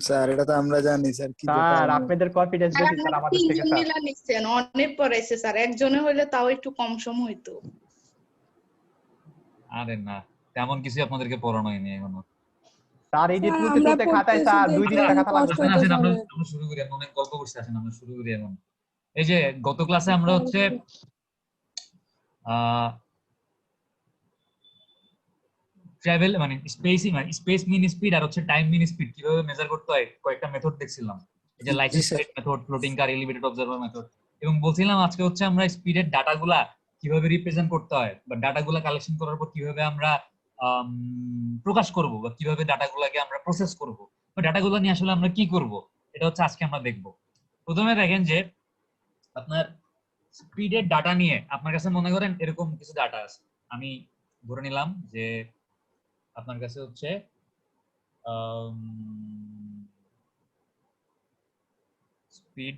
Sir এটা তো আমরা জানি স্যার, কি যে স্যার পারেন। আপনাদের কনফিডেন্স আর বেশি স্যার আপনারা আমাদের থেকে 3 জন স্যার। মিলা নিচ্ছেন, অনেক পড়াইছে স্যার, একজনে হইলে তাও একটু কম সময় হইতো। আরে না, তেমন কিছু আপনাদেরকে পড়ানো হয়নি এখনো। স্যার এই যে স্যার তুলতে আমরা তুলতে খাতায় পড়তেছি স্যার 2 দেখে দিন অনেক খাতা লাগবে কষ্ট আসেন স্যার। আসেন, হইতেছে আমরা অনেক। আমরা শুরু করি, এখন অনেক গল্প করছি, আসেন আমরা শুরু করি এখন। এই যে গত ক্লাসে আমরা হচ্ছে ট্রাভেল মানে স্পেস মিন স্পিড আর হচ্ছে টাইম মিন স্পিড কিভাবে মেজার করতে হয় কয়েকটা মেথড দেখছিলাম, এই যে জি licence sir. Plate method, floating car, elevated observer method, এবং বলছিলাম আজকে হচ্ছে আমরা স্পিডের ডাটাগুলা কিভাবে রিপ্রেজেন্ট করতে হয় বা ডাটাগুলা কালেকশন করার পর কিভাবে আমরা প্রকাশ করব বা কিভাবে ডাটাগুলাকে আমরা প্রসেস করব বা ডাটাগুলো নিয়ে আসলে আমরা কি করব, এটা হচ্ছে আজকে আমরা দেখব। প্রথমে দেখেন যে আপনার স্পিডের ডাটা নিয়ে আপনার কাছে মনে করেন এরকম কিছু ডাটা আছে। আমি ধরে নিলাম যে আপনার কাছে হচ্ছে স্পিড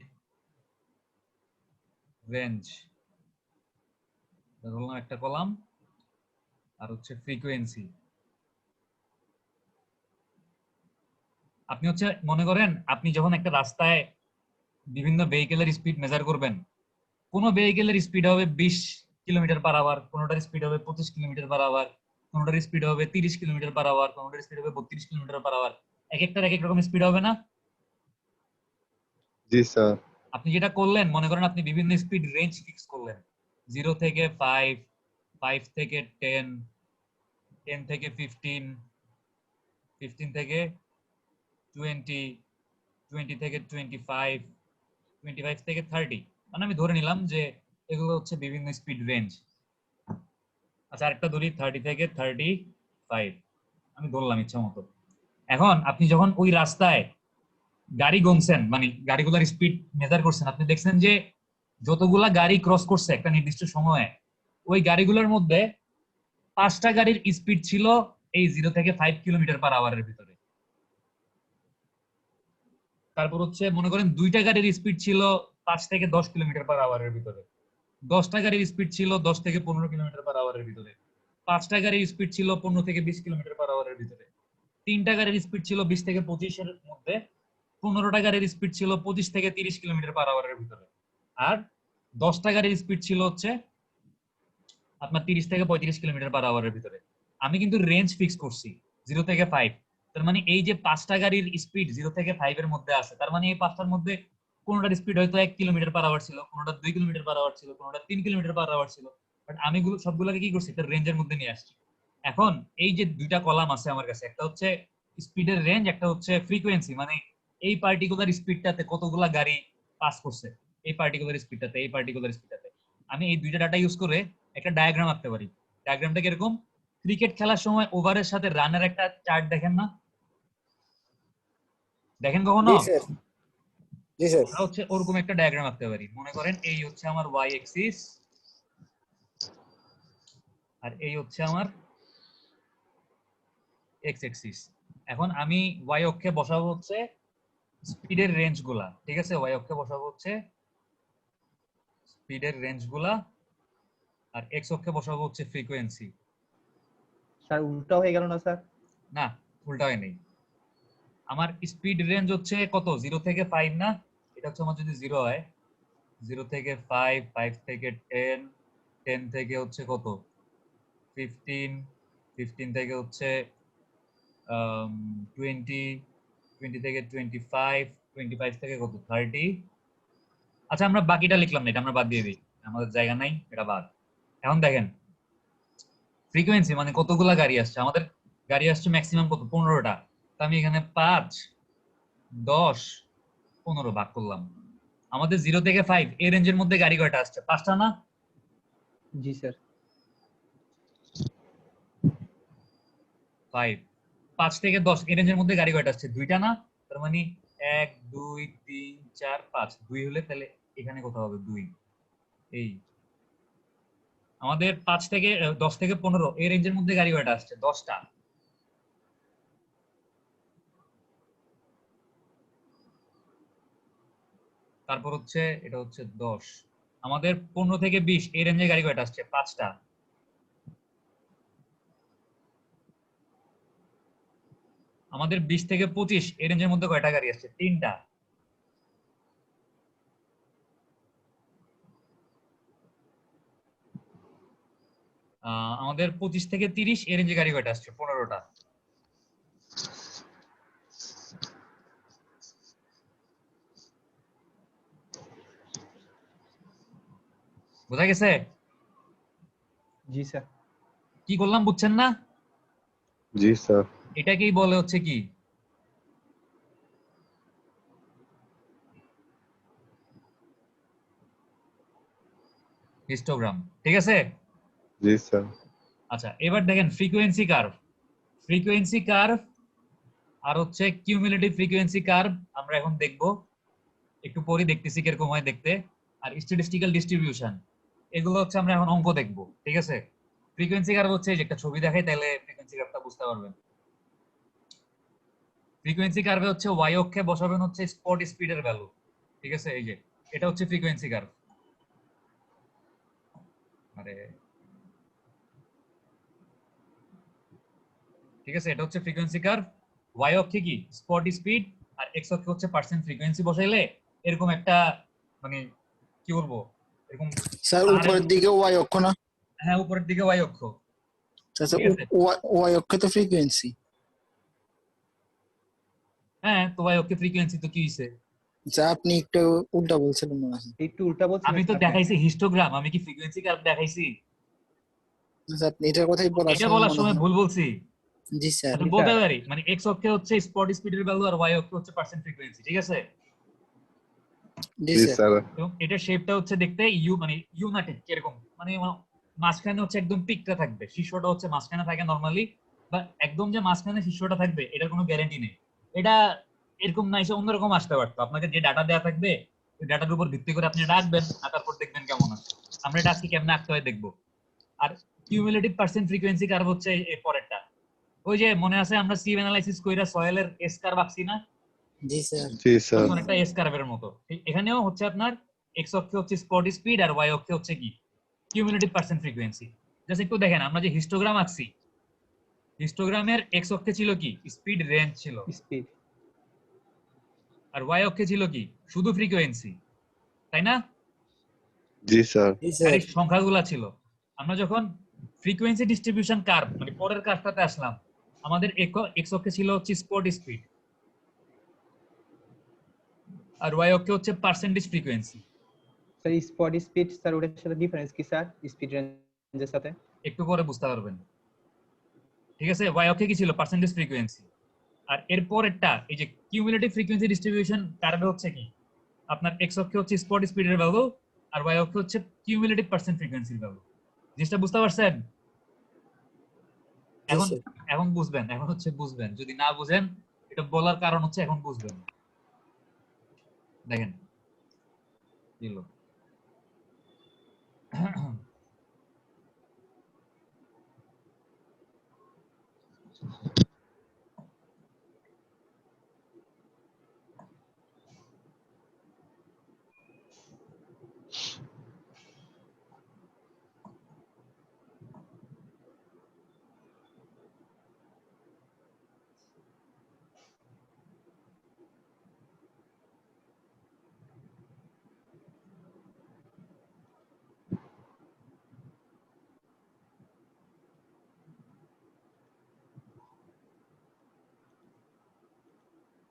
রেঞ্জ ধরলাম একটা কলাম, আর হচ্ছে ফ্রিকোয়েন্সি। আপনি হচ্ছে মনে করেন আপনি যখন একটা রাস্তায় বিভিন্ন ভেহিকেলের স্পিড মেজার করবেন, কোন ভেহিকেলের স্পিড হবে 20 কিলোমিটার পার আওয়ার, কোনটার স্পিড হবে 25 কিলোমিটার পার আওয়ার, কোনটার স্পিড হবে 30 কিলোমিটার পার আওয়ার, কোনটার স্পিড হবে 32 কিলোমিটার পার আওয়ার। এক একটার এক এক রকম স্পিড হবে না? জি স্যার। আপনি যেটা করলেন মনে করেন আপনি বিভিন্ন স্পিড রেঞ্জ ফিক্স করলেন, 0 থেকে 5, 5 থেকে 10, 10 থেকে 15, 15 থেকে 20, 20 থেকে 25, 25 থেকে 30। মানে আমি ধরে নিলাম যে এগুলো হচ্ছে বিভিন্ন স্পিড রেঞ্জ। আচ্ছা আরেকটা ধরি 30 থেকে 35, আমি ধরলাম ইচ্ছা মতো। এখন আপনি যখন ওই রাস্তায় গাড়ি গুনছেন মানে গাড়িগুলোর স্পিড মেজার করছেন, আপনি দেখছেন যে যতগুলা গাড়ি ক্রস করছে একটা নির্দিষ্ট সময়ে, ওই গাড়িগুলোর মধ্যে 5টা গাড়ির স্পিড ছিল এই 0 থেকে 5 কিলোমিটার পার আওয়ারের ভিতরে। তারপর হচ্ছে মনে করেন 2টা গাড়ির স্পিড ছিল 5 থেকে 10 কিলোমিটার পার আওয়ারের ভিতরে, 10টা গাড়ির স্পিড ছিল 10 থেকে 15 কিলোমিটার পার আওয়ারের ভিতরে, 5টা গাড়ির স্পিড ছিল 15 থেকে 20 কিলোমিটার পার আওয়ারের ভিতরে, 3টা গাড়ির স্পিড ছিল 20 থেকে 25 এর মধ্যে, 15টা গাড়ির স্পিড ছিল 25 থেকে 30 কিলোমিটার পার আওয়ারের ভিতরে, আর 10টা গাড়ির স্পিড ছিল হচ্ছে আপনার 30 থেকে 35 কিলোমিটার পার আওয়ারের ভিতরে। আমি কিন্তু রেঞ্জ ফিক্স করছি 0 থেকে 5। তার মানে এই যে 5টা গাড়ির স্পিড 0 থেকে 5 এর মধ্যে আছে, তার মানে এই 5টার মধ্যে কোনটার স্পিড হয়তো 1 কিলোমিটার পার আওয়ার ছিল, কোনটা 2 কিলোমিটার পার আওয়ার ছিল, কোনটা 3 কিলোমিটার পার আওয়ার ছিল, বাট আমি সবগুলোকে কি করছি একটা রেঞ্জের মধ্যে নিয়ে আসছি। এখন এই যে দুইটা কলাম আছে আমার কাছে, একটা হচ্ছে স্পিডের রেঞ্জ, একটা হচ্ছে ফ্রিকোয়েন্সি, মানে এই পার্টিকুলার স্পিডটাতে কতগুলা গাড়ি পাস করছে, এই পার্টিকুলার স্পিডটাতে, এই পার্টিকুলার স্পিডটাতে। আমি এই দুইটা ডাটা ইউজ করে একটা ডায়াগ্রাম আঁকতে পারি। ডায়াগ্রামটা কিরকম, ক্রিকেট খেলার সময় ওভারের সাথে রানের একটা চার্ট দেখেন না, দেখেন কখনো? জি স্যার। জি স্যার। আমরা হচ্ছে ওরকম একটা ডায়াগ্রাম আঁকতে পারি। মনে করেন এই হচ্ছে আমার ওয়াই এক্সিস আর এই হচ্ছে আমার এক্স এক্সিস। এখন আমি ওয়াই অক্ষে বসাবো হচ্ছে স্পিডের রেঞ্জ গুলা, ঠিক আছে? ওয়াই অক্ষে বসাবো হচ্ছে স্পিডের রেঞ্জ গুলা, আর এক্স অক্ষে বসাবো হচ্ছে ফ্রিকোয়েন্সি। স্যার উল্টা হয়ে গেল না স্যার? না, উল্টা হয় নাই। আমার স্পিড রেঞ্জ হচ্ছে কত, 0 থেকে 5 না? এটা হচ্ছে আমার যদি 0 হয়, 0 থেকে 5, 5 থেকে 10, 10 থেকে হচ্ছে কত 15, 15 থেকে হচ্ছে 20, 20 থেকে 25, 25 থেকে কত 30। আচ্ছা আমরা বাকিটা লিখলাম না, এটা আমরা বাদ দিয়ে দিই, আমাদের জায়গা নাই, এটা বাদ। এখন দেখেন ফ্রিকোয়েন্সি মানে কতগুলা গাড়ি আসছে, আমাদের গাড়ি আসছে ম্যাক্সিমাম কত 15টা। তো আমি এখানে 5, 10, 15 ভাগ করলাম। আমাদের 0 থেকে 5 এই রেঞ্জের মধ্যে গাড়ি কয়টা আসছে, 5টা না? জি স্যার। 5, 5 থেকে 10 এই রেঞ্জের মধ্যে গাড়ি কয়টা আসছে, 2টা না? তার মানে 1, 2, 3, 4, 5, 2 হলে তাহলে এখানে কোথাও হবে 2। এই আমাদের 5 থেকে 10 থেকে 15 এই রেঞ্জের মধ্যে গাড়ি কয়টা আসছে, 10টা। তারপর হচ্ছে এটা হচ্ছে 10। আমাদের 15 থেকে 20 এই রেঞ্জে গাড়ি কয়টা আসছে, 5টা। আমাদের 20 থেকে 25 এই রেঞ্জের মধ্যে কয়টা গাড়ি আসছে? 3টা। আমাদের 25 থেকে 30 এই রেঞ্জে গাড়ি কয়টা আসছে? 15টা। বোঝা গেছে? জি স্যার। কি করলাম বুঝছেন না? জি স্যার। এটাকেই বলে হচ্ছে কি, হিস্টোগ্রাম। ঠিক আছে? জি স্যার। আচ্ছা, এবার দেখেন ফ্রিকোয়েন্সি কার্ভ। ফ্রিকোয়েন্সি কার্ভ আর হচ্ছে কিউমুলেটিভ ফ্রিকোয়েন্সি কার্ভ আমরা এখন দেখব, একটু পরে দেখতেছি কিরকম হয় দেখতে। আর স্ট্যাটিস্টিক্যাল ডিস্ট্রিবিউশন, এগুলো হচ্ছে আমরা এখন অঙ্ক দেখব। ঠিক আছে? ফ্রিকোয়েন্সি কার্ভ হচ্ছে এই যে একটা ছবি দেখাই, তাহলে ফ্রিকোয়েন্সি কার্ভটা বুঝতে পারবেন। ফ্রিকোয়েন্সি কার্ভে হচ্ছে ওয়াই অক্ষে বসাবেন হচ্ছে স্পট স্পিডের ভ্যালু। ঠিক আছে? এই যে এটা হচ্ছে ফ্রিকোয়েন্সি কার্ভ। আরে ঠিক আছে, এটা হচ্ছে ফ্রিকোয়েন্সি কার্ভ। ওয়াই অক্ষে কি স্পট স্পিড, আর এক্স অক্ষে হচ্ছে পার্সেন্ট ফ্রিকোয়েন্সি বসাইলে এরকম একটা, মানে কি বলবো, এরকম স্যার উপরের দিকে ওয়াই অক্ষ না? হ্যাঁ, উপরের দিকে ওয়াই অক্ষ। আচ্ছা, ঠিক আছে? ওয়াই অক্ষ তো ফ্রিকোয়েন্সি। হ্যাঁ, তো ওয়াই অক্ষে ফ্রিকোয়েন্সি তো কি হইছে? আচ্ছা, আপনি একটু উল্টা বলছিলেন মনে হয়। একটু উল্টা বলছেন আমি তো স্যার। দেখাইছি হিস্টোগ্রাম, আমি কি ফ্রিকোয়েন্সি কার্ভ দেখাইছি? আচ্ছা, আপনি এটার কথাই বলার এটা সময় বলার মনে সময় হয়। ভুল বলছি? জি স্যার। আমি বলতে পারি, মানে এক্স অক্ষে হচ্ছে স্পট স্পিডের ভ্যালু আর ওয়াই অক্ষে হচ্ছে পার্সেন্ট ফ্রিকোয়েন্সি। ঠিক আছে? জি জি স্যার। স্যার। এবং এটার শেপটা হচ্ছে দেখতে ইউ, মানে ইউনাইটেড এরকম, মানে মাঝখানে হচ্ছে একদম পিকটা থাকবে, শীর্ষটা হচ্ছে মাঝখানে থাকে নরমালি। বা একদম যে মাঝখানে শীর্ষটা থাকবে এটার কোনো গ্যারান্টি নেই। এটা এরকম না, এসে অন্যরকম আসতে পারতো। আপনাকে যে ডাটা দেওয়া থাকবে ওই ডাটার উপর ভিত্তি করে আপনি ডাকবেন, আঁকার পর দেখবেন কেমন আছে। আমরা এটা আজকে কেমনে আঁকতে হয় দেখবো। আর কিউমুলেটিভ পার্সেন্ট ফ্রিকোয়েন্সি কার্ভ হচ্ছে এর পরেরটা। ওই যে মনে আছে আমরা সিভ অ্যানালাইসিস কইরা সয়েলের এস কার্ভ আঁকছি না? জি স্যার। জি স্যার। তখন একটা এস কার্ভের মতো এখানেও হচ্ছে আপনার এক্স অক্ষে হচ্ছে স্পট স্পিড আর ওয়াই অক্ষে হচ্ছে কি কিউমুলেটিভ পার্সেন্ট ফ্রিকোয়েন্সি। জাস্ট একটু দেখেন, আমরা যে হিস্টোগ্রাম আঁকছি, হিস্টোগ্রামের এক্স অক্ষে ছিল কি স্পিড রেঞ্জ ছিল, স্পিড। আর ওয়াই অক্ষে ছিল কি শুধু ফ্রিকোয়েন্সি, তাই না? জি স্যার। জি স্যার। খালি সংখ্যাগুলা ছিল। আমরা যখন ফ্রিকোয়েন্সি ডিস্ট্রিবিউশন কার্ভ মানে পরের কার্ভটাতে আসলাম, আমাদের এক্স অক্ষে ছিল হচ্ছে স্পট স্পিড, আর ওয়াই অক্ষে হচ্ছে percentage frequency. Sir spot speed sir ওটার সাথে ডিফারেন্স কি স্যার স্পিড রেঞ্জের সাথে? একটু পরে বুঝতে পারবেন। ঠিক আছে? ওয়াই অক্ষে কি ছিল পার্সেন্টেজ ফ্রিকোয়েন্সি। আর এর পরেরটা এই যে কিউমুলেটিভ ফ্রিকোয়েন্সি ডিস্ট্রিবিউশন কার্ভে হচ্ছে কি আপনার এক্স অক্ষে হচ্ছে স্পট স্পিডের ভ্যালু, আর ওয়াই অক্ষে হচ্ছে কিউমুলেটিভ পার্সেন্ট ফ্রিকোয়েন্সির ভ্যালু। জিনিসটা বুঝতে পারছেন? এখন স্যার। এখন বুঝবেন, এখন হচ্ছে বুঝবেন। যদি না বুঝেন, এটা বলার কারণ হচ্ছে এখন বুঝবেন। দেখেন কি হলো।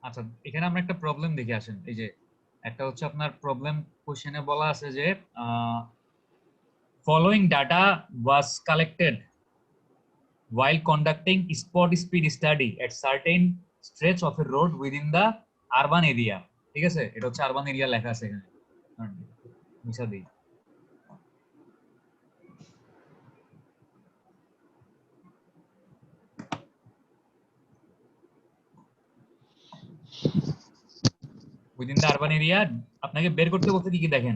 আচ্ছা, এখানে আমরা একটা প্রবলেম দেখে আসেন। এই যে একটা হচ্ছে আপনার প্রবলেম কোশ্চেনে বলা আছে যে following data was collected while conducting spot speed study at certain stretch of a road within the urban area. ঠিক আছে? এটা হচ্ছে আরবান এরিয়া লেখা আছে এখানে, মুছা দিই। উইদিন দ্য আরবান এরিয়া আপনাকে বের করতে বলতে কি কি দেখেন,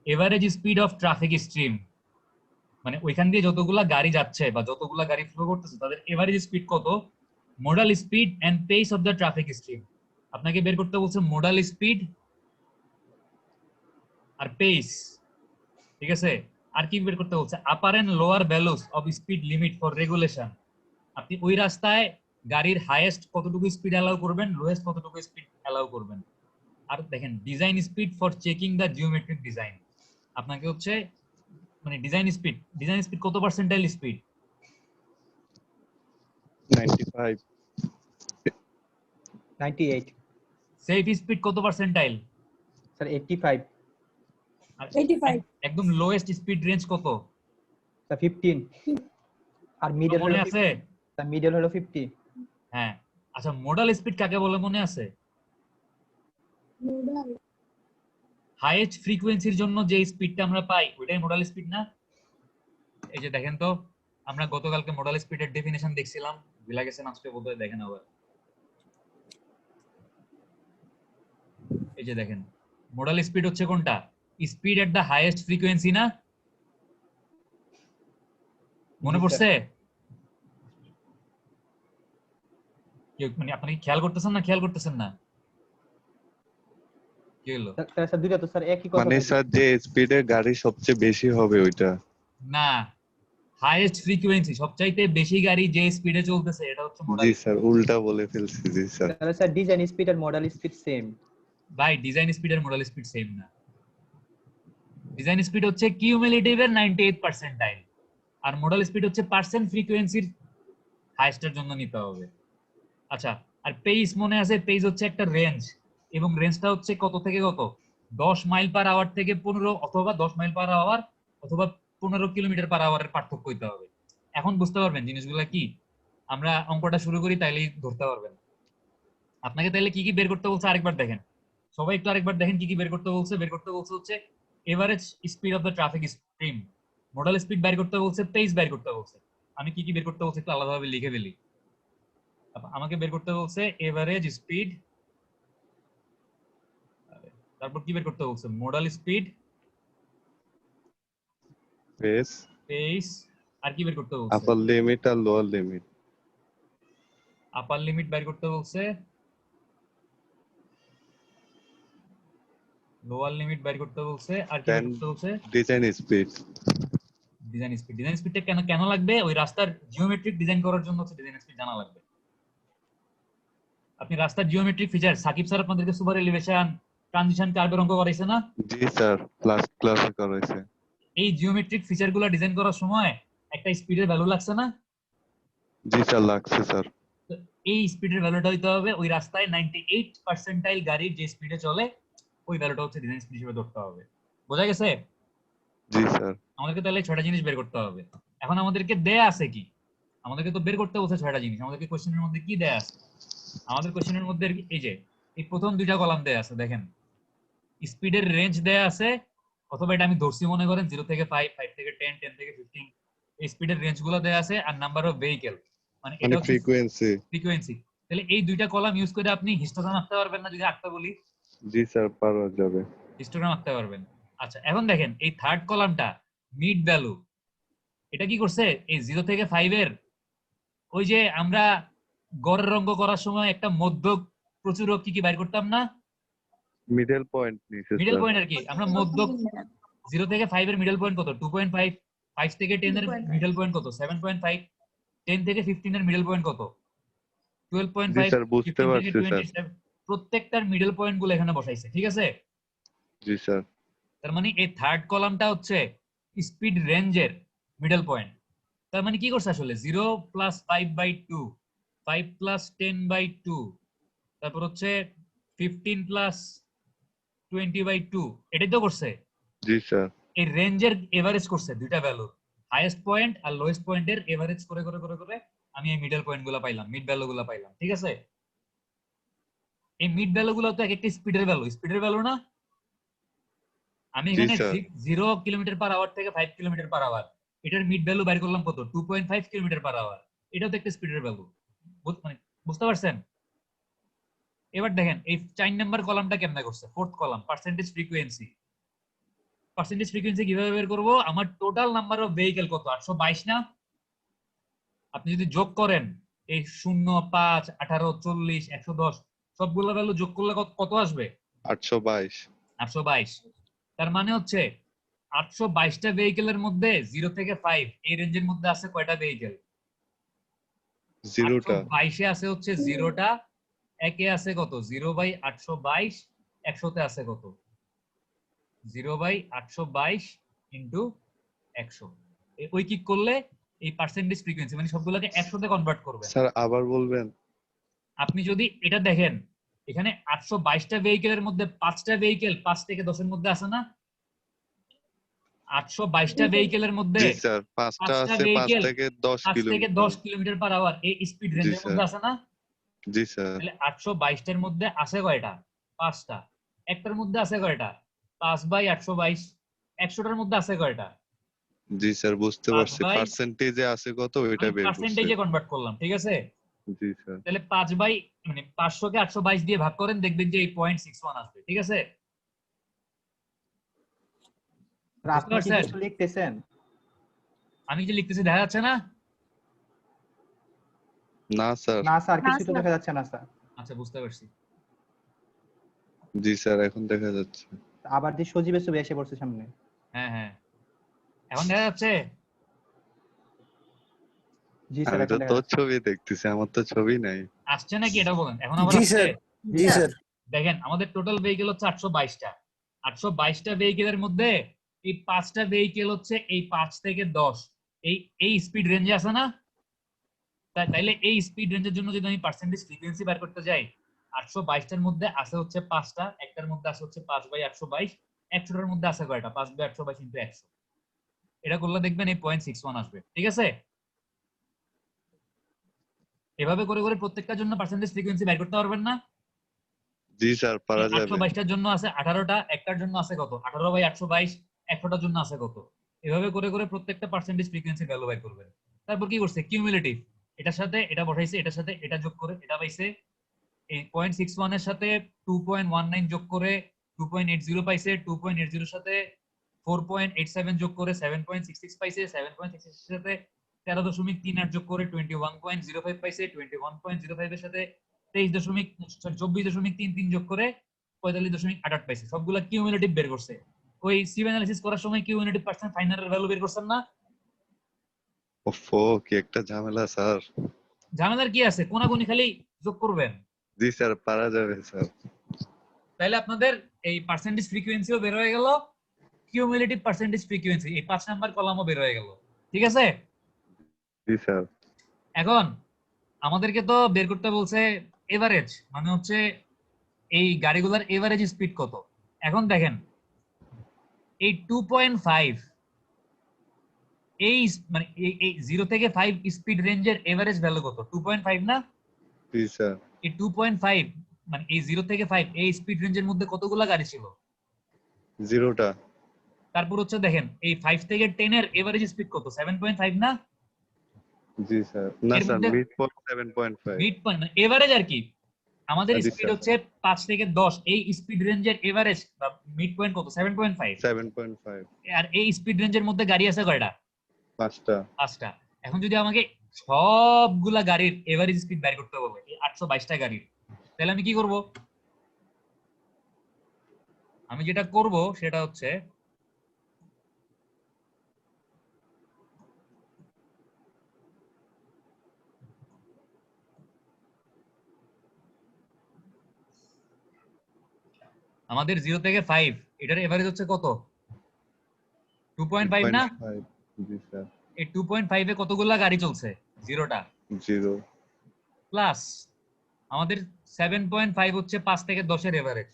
average speed of traffic stream, মানে ওইখান দিয়ে যতগুলা গাড়ি যাচ্ছে বা যতগুলা গাড়ি ফ্লো করতেছে তাদের এভারেজ স্পিড কত, modal speed and pace of the traffic stream. আপনাকে বের করতে বলছে মোডাল স্পিড আর পেস। ঠিক আছে? আর কি বের করতে বলছে, upper and lower values of speed limit for regulation. আপনি ওই রাস্তায় গাড়ির হাইয়েস্ট কতটুকু স্পিড অ্যালাউ করবেন, লোয়েস্ট কতটুকু স্পিড অ্যালাউ করবেন। আর দেখেন design speed for checking the geometric design, আপনাকে হচ্ছে মানে ডিজাইন স্পিড কত পার্সেন্টাইল স্পিড, 95, 98 সেফ স্পিড কত পার্সেন্টাইল, স্যার 85 আর 85 একদম লোয়েস্ট স্পিড রেঞ্জ কত, স্যার 15 আর মিডল মনে হলো আছে? স্যার মিডল হলো 50 হ্যাঁ আচ্ছা, মোডাল স্পিড কাকে বলে মনে আছে? নোডাল হাইয়েস্ট ফ্রিকোয়েন্সির জন্য যে স্পিডটা আমরা পাই ওইটাই মোডাল স্পিড না? এই যে দেখেন তো, আমরা গতকালকে মোডাল স্পিডের ডেফিনেশন দেখছিলাম, ভুলে গেছেন আজকে বোধহয়, দেখেন আবার। এই যে দেখেন, মোডাল স্পিড হচ্ছে কোনটা? Speed at the highest frequency না? মনে জি, পড়ছে? মানে আপনি কি খেয়াল করতেছেন না খেয়াল করতেছেন না? কি হলো? স্যার দুইটা তো স্যার একই কথা মানে বলছে। স্যার যে স্পিডে গাড়ি সবচেয়ে বেশি হবে ওইটা। না, হাইয়েস্ট ফ্রিকোয়েন্সি, সবচাইতে বেশি গাড়ি যে স্পিডে চলতেছে এটা হচ্ছে মোডাল। জি স্যার, উল্টা বলে ফেলছি। জি স্যার। তাহলে স্যার ডিজাইন স্পিড আর মডেল স্পিড সেম। ভাই ডিজাইন স্পিড আর মোডাল স্পিড সেম না। ডিজাইন স্পিড হচ্ছে কিউমুলেটিভ এর 98 পার্সেন্টাইল, আর মোডাল স্পিড হচ্ছে পার্সেন্ট ফ্রিকোয়েন্সির হাইয়েস্টের জন্য নিতে হবে। আচ্ছা, আর পেস মনে আছে? পেস হচ্ছে একটা রেঞ্জ, এবং রেঞ্জটা হচ্ছে কত থেকে কত? 10 মাইল পার আওয়ার থেকে 15, অথবা 10 মাইল পার আওয়ার অথবা 15 কিলোমিটার পার আওয়ারের পার্থক্য হইতে হবে। এখন বুঝতে পারবেন জিনিসগুলো কি। আমরা অঙ্কটা শুরু করি তাইলেই ধরতে পারবেন। আপনাকে তাইলে কি কি বের করতে বলছে আরেকবার দেখেন, সবাই একটু আরেকবার দেখেন কি কি বের করতে বলছে। বের করতে বলছে হচ্ছে average speed of the traffic stream, modal speed বের করতে বলছে, পেস বের করতে বলছে। আমি কি কি বের করতে বলছে একটু আলাদাভাবে লিখে ফেলি। আমাকে বের করতে বলছে এভারেজ স্পিড, তারপর কি বের করতে বলছে? মোডাল স্পিড, পেস, পেস, আর কি বের করতে বলছে? আপার লিমিট আর লোয়ার লিমিট। আপার লিমিট বের করতে বলছে, লোয়ার লিমিট বের করতে বলছে, আর কি বের করতে বলছে? Design speed. Design speed. Design স্পিডটা কেন কেন লাগবে? ওই রাস্তার জিওমেট্রিক ডিজাইন করার জন্য হচ্ছে ডিজাইন স্পিড জানা লাগবে। আপনি রাস্তার জিওমেট্রিক ফিচার, সাকিব স্যার আপনাদেরকে সুপার এলিভেশন, ট্রানজিশন কার্ভের অঙ্ক করাইছে না? জি স্যার, ক্লাসে করাইছে। এই জিওমেট্রিক ফিচারগুলো ডিজাইন করার সময় একটা স্পিডের ভ্যালু লাগছে না? জি স্যার, লাগছে স্যার। তো এই স্পিডের ভ্যালুটা হইতে হবে ওই রাস্তায় 98 পার্সেন্টাইল গাড়ির যে স্পিডে চলে ওই ভ্যালুটা হচ্ছে ডিজাইন স্পিড হিসেবে ধরতে হবে। বোঝা গেছে? জি স্যার। আমাদেরকে তাহলে 6টা জিনিস বের করতে হবে। এখন আমাদেরকে দেয়া আছে কি? আমাদেরকে তো বের করতে বলছে 6টা জিনিস। আমাদেরকে কোশ্চেনের মধ্যে কি দেয়া আছে? আমাদের কোশ্চেনের মধ্যে এই যে এই প্রথম দুইটা কলাম দেয়া আছে, দেখেন স্পিডের রেঞ্জ দেয়া আছে, অথবা এটা আমি ধরছি মনে করেন 0 থেকে 5, 5 থেকে 10, 10 থেকে 15, এই স্পিডের রেঞ্জগুলো দেয়া আছে, আর নাম্বার অফ ভেহিকল, মানে এটা মানে হচ্ছে ফ্রিকোয়েন্সি। তাহলে এই দুইটা কলাম ইউজ করে আপনি হিস্টোগ্রাম আঁকতে পারবেন না? যদি আঁকতে বলি জি স্যার, পারা যাবে। হিস্টোগ্রাম আঁকতে পারবেন। আচ্ছা, এখন দেখেন এই থার্ড কলামটা মিড ভ্যালু, এটা কি করছে? এই 0 থেকে 5 এর ওই যে আমরা গড়ের অঙ্ক করার সময় একটা মধ্য প্রচুরক কি কি বাইর করতাম না? মিডল পয়েন্ট নিছে মিডল স্যার। পয়েন্ট আর কি। আমরা মধ্য 0 থেকে 5 এর মিডল পয়েন্ট কত? 2.5, 5 থেকে 10 এর মিডল পয়েন্ট কত? 7.5, 10 থেকে 15 এর মিডল পয়েন্ট কত? 12.5, জি স্যার, বুঝতে 15 থেকে পারছি স্যার। 27। প্রত্যেকটার মিডল পয়েন্ট গুলো এখানে বসাইছে, ঠিক আছে? জি স্যার। তার মানে এই থার্ড কলামটা হচ্ছে স্পিড রেঞ্জের মিডল পয়েন্ট। তার মানে কি করছে আসলে? 0 প্লাস 5/2, 5 প্লাস 10/2, তারপর হচ্ছে 15 প্লাস 20/2, এটাই তো করছে। জি স্যার। এই রেঞ্জের এভারেজ করছে দুইটা ভ্যালু, হাইয়েস্ট পয়েন্ট আর লোয়েস্ট পয়েন্টের এভারেজ করে করে করে করে আমি এই মিডল পয়েন্ট গুলো পাইলাম, মিড ভ্যালু গুলো পাইলাম, ঠিক আছে? এই মিড ভ্যালু গুলো তো এক একটা স্পিডের ভ্যালু না? আমি জি এখানে স্যার। 0 কিলোমিটার পার আওয়ার থেকে 5 কিলোমিটার পার আওয়ার, এটার মিড ভ্যালু বাইর করলাম কত? 2.5 কিলোমিটার পার আওয়ার। এটাও তো একটা স্পিডের ভ্যালু, মানে বুঝতে পারছেন? এবার দেখেন এই 4 নাম্বার কলামটা কেমনে করছে? Fourth column percentage frequency. Percentage frequency কিভাবে বের করব? আমার টোটাল নাম্বার অফ ভেহিকল কত? 822 না? আপনি যদি যোগ করেন এই 0, 5, 18, 40, 110 সবগুলো ভ্যালু যোগ করলে কত আসবে? 822। 822। তার মানে হচ্ছে 822টা ভেহিকলের মধ্যে 0 থেকে 5 এই রেঞ্জের মধ্যে আছে কয়টা ভেহিকল? জিরোটা 822 আছে হচ্ছে জিরোটা, একে আছে কত 0/822, 100 তে আছে কত 0/822 ইনটু 100। ওই কি করলে এই পার্সেন্টেজ ফ্রিকোয়েন্সি মানে সবগুলোকে 100 তে কনভার্ট করবেন। স্যার আবার বলবেন? আপনি যদি এটা দেখেন এখানে 822টা ভেহিকেলের মধ্যে 5টা ভেহিকেল 5 থেকে 10 এর মধ্যে আছে না? 822টা ভেহিকেলের মধ্যে জি স্যার, 5টা 5টা আছে 5 ভেহিকেল থেকে 10 5 থেকে কিলোমিটার। 10 কিলোমিটার পার আওয়ার এই স্পিড জি রেঞ্জের স্যার, মধ্যে আছে না? জি স্যার, তাহলে 822টার মধ্যে আছে কয়টা? 5টা। একটার মধ্যে আছে কয়টা? 5/822। 100টার মধ্যে আছে কয়টা? জি স্যার বুঝতে 5 পারছি। বাই পার্সেন্টেজে আছে কত ওইটা আমি বের করছি। পার্সেন্টেজে কনভার্ট করলাম, ঠিক আছে? জি স্যার, তাহলে 5 বাই মানে 500 কে 822 দিয়ে ভাগ করেন দেখবেন যে এই 0.61 আসবে, ঠিক আছে? স্যার বুঝতে আপনি কি পারছেন? কিছু লিখতেছেন? আমি যে লিখতেছি দেখা যাচ্ছে না? না স্যার। না স্যার না কিছু তো স্যার। দেখা যাচ্ছে না স্যার। আচ্ছা বুঝতে পারছি। জি স্যার এখন দেখা যাচ্ছে। আবার যে সজীবের ছবি এসে পড়ছে সামনে। হ্যাঁ হ্যাঁ, এখন দেখা যাচ্ছে? জি স্যার আমি তো এখন দেখা তোর যাচ্ছে। ছবি দেখতেছি, আমার তো ছবি নাই। আসছে নাকি এটা বলেন, এখন আবার জি আসছে? স্যার, জি স্যার। দেখেন আমাদের টোটাল ভেহিকেল হচ্ছে 822টা। 822টা ভেহিকেলের মধ্যে এই 5টা ভেহিকেল হচ্ছে এই 5 থেকে 10 এই স্পিড রেঞ্জে আছে না? তাইলে এই স্পিড রেঞ্জের জন্য যদি আমি পার্সেন্টেজ ফ্রিকোয়েন্সি বের করতে যাই 822টার মধ্যে আছে হচ্ছে 5টা, একটার মধ্যে আছে হচ্ছে 5/822, 100টার মধ্যে আছে কয়টা? 5/822 ইনটু 100। এটা করলে দেখবেন এই 0.61 আসবে, ঠিক আছে? এভাবে করে করে প্রত্যেকটার জন্য পার্সেন্টেজ ফ্রিকোয়েন্সি বের করতে পারবেন না? জি স্যার পারা যাবে। 822টার জন্য আছে 18টা, একটার জন্য আছে কত 18/822, 100টার জন্য আছে কত। এভাবে করে করে প্রত্যেকটা পার্সেন্টেজ ফ্রিকোয়েন্সি ভ্যালু বাই করবেন। তারপর কি করছে কিউমুলেটিভ, এটার সাথে এটা বসাইছে, এটার সাথে এটা যোগ করে এটা পাইছে, এই 0.61 এর সাথে 2.19 যোগ করে 2.80 পাইছে, 2.80 এর সাথে 4.87 যোগ করে 7.66 পাইছে, 7.66 এর সাথে 13.38 যোগ করে 21.05 পাইছে, 21.05 এর সাথে 24.33 যোগ করে 45.88 পাইছে। সবগুলা কিউমুলেটিভ বের করছে। ওই সিভ অ্যানালিসিস করার সময় কিউমুলেটিভ পার্সেন্ট ফাইনাল ভ্যালু বের করছেন না? ওফো কি একটা ঝামেলা স্যার। ঝামেলার কি আছে, কোনাকুনি খালি যোগ করবেন। জি স্যার পারা যাবে স্যার। তাহলে আপনাদের এই পার্সেন্টেজ ফ্রিকোয়েন্সিও বের হয়ে গেল, কিউমুলেটিভ পার্সেন্টেজ ফ্রিকোয়েন্সি এই 5 নাম্বার কলামও বের হয়ে গেল, ঠিক আছে? জি স্যার, এখন আমাদেরকে তো বের করতে বলছে এভারেজ, মানে হচ্ছে এই গাড়িগুলোর এভারেজ স্পিড কত। এখন দেখেন এই 2.5 এই মানে এই 0 থেকে 5 স্পিড রেঞ্জের এভারেজ ভ্যালু কত? 2.5 না? জি স্যার, এই 2.5 মানে এই 0 থেকে 5 এই স্পিড রেঞ্জের মধ্যে কতগুলা গাড়ি ছিল? জিরোটা। তারপর হচ্ছে দেখেন এই 5 থেকে 10 এর এভারেজ স্পিড কত? 7.5 না? জি স্যার, না এর স্যার মধ্যে মিড পয়েন্ট 7.5। মিড পয়েন্ট মানে এভারেজ আর কি। আমাদের জি স্পিড স্যার, হচ্ছে 5 থেকে 10, এই স্পিড রেঞ্জের এভারেজ বা মিড পয়েন্ট কত? 7.5। 7.5। আর এই স্পিড রেঞ্জের মধ্যে গাড়ি আছে কয়টা? 5টা। 5টা। এখন যদি আমাকে সবগুলা গাড়ির এভারেজ স্পিড বের করতে বলে এই 822টা গাড়ির, তাহলে আমি কি করব? আমি যেটা করব সেটা হচ্ছে আমাদের 0 থেকে 5 এটার এভারেজ হচ্ছে কত? 2.5 না? 2.5। জি স্যার। এই 2.5 এ কতগুলা গাড়ি চলছে? 0টা। জিরো। প্লাস আমাদের 7.5 হচ্ছে 5 থেকে 10 এর এভারেজ।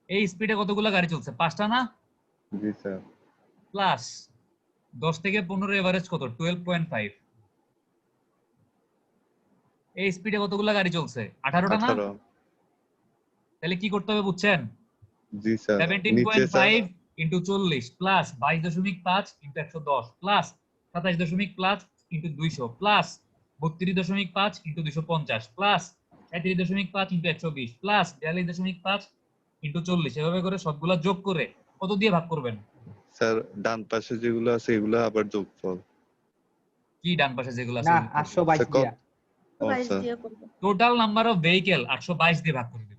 এই স্পিডে কতগুলা গাড়ি চলছে? 5টা না? জি স্যার। প্লাস 10 থেকে 15 এভারেজ কত? 12.5। এই স্পিডে কতগুলা গাড়ি চলছে? 18টা না? 18। তাহলে কি করতে হবে বুঝছেন? জি স্যার। নিচে sir 17.5 into 40 plus 22.5 into 110 plus 27.5 into 200 plus 32.5 into 250 plus 33.5 into 120 plus 42.5 into 40। এভাবে করে সবগুলা যোগ করে কত দিয়ে ভাগ করবেন? স্যার ডান পাশে যেগুলো আছে এগুলো আবার যোগফল। কি ডান পাশে যেগুলো আছে? না 822 দিয়া। ও 22 স্যার, দিয়ে করব। টোটাল নাম্বার অফ ভেহিকেল 822 দিয়ে ভাগ করে দিবেন।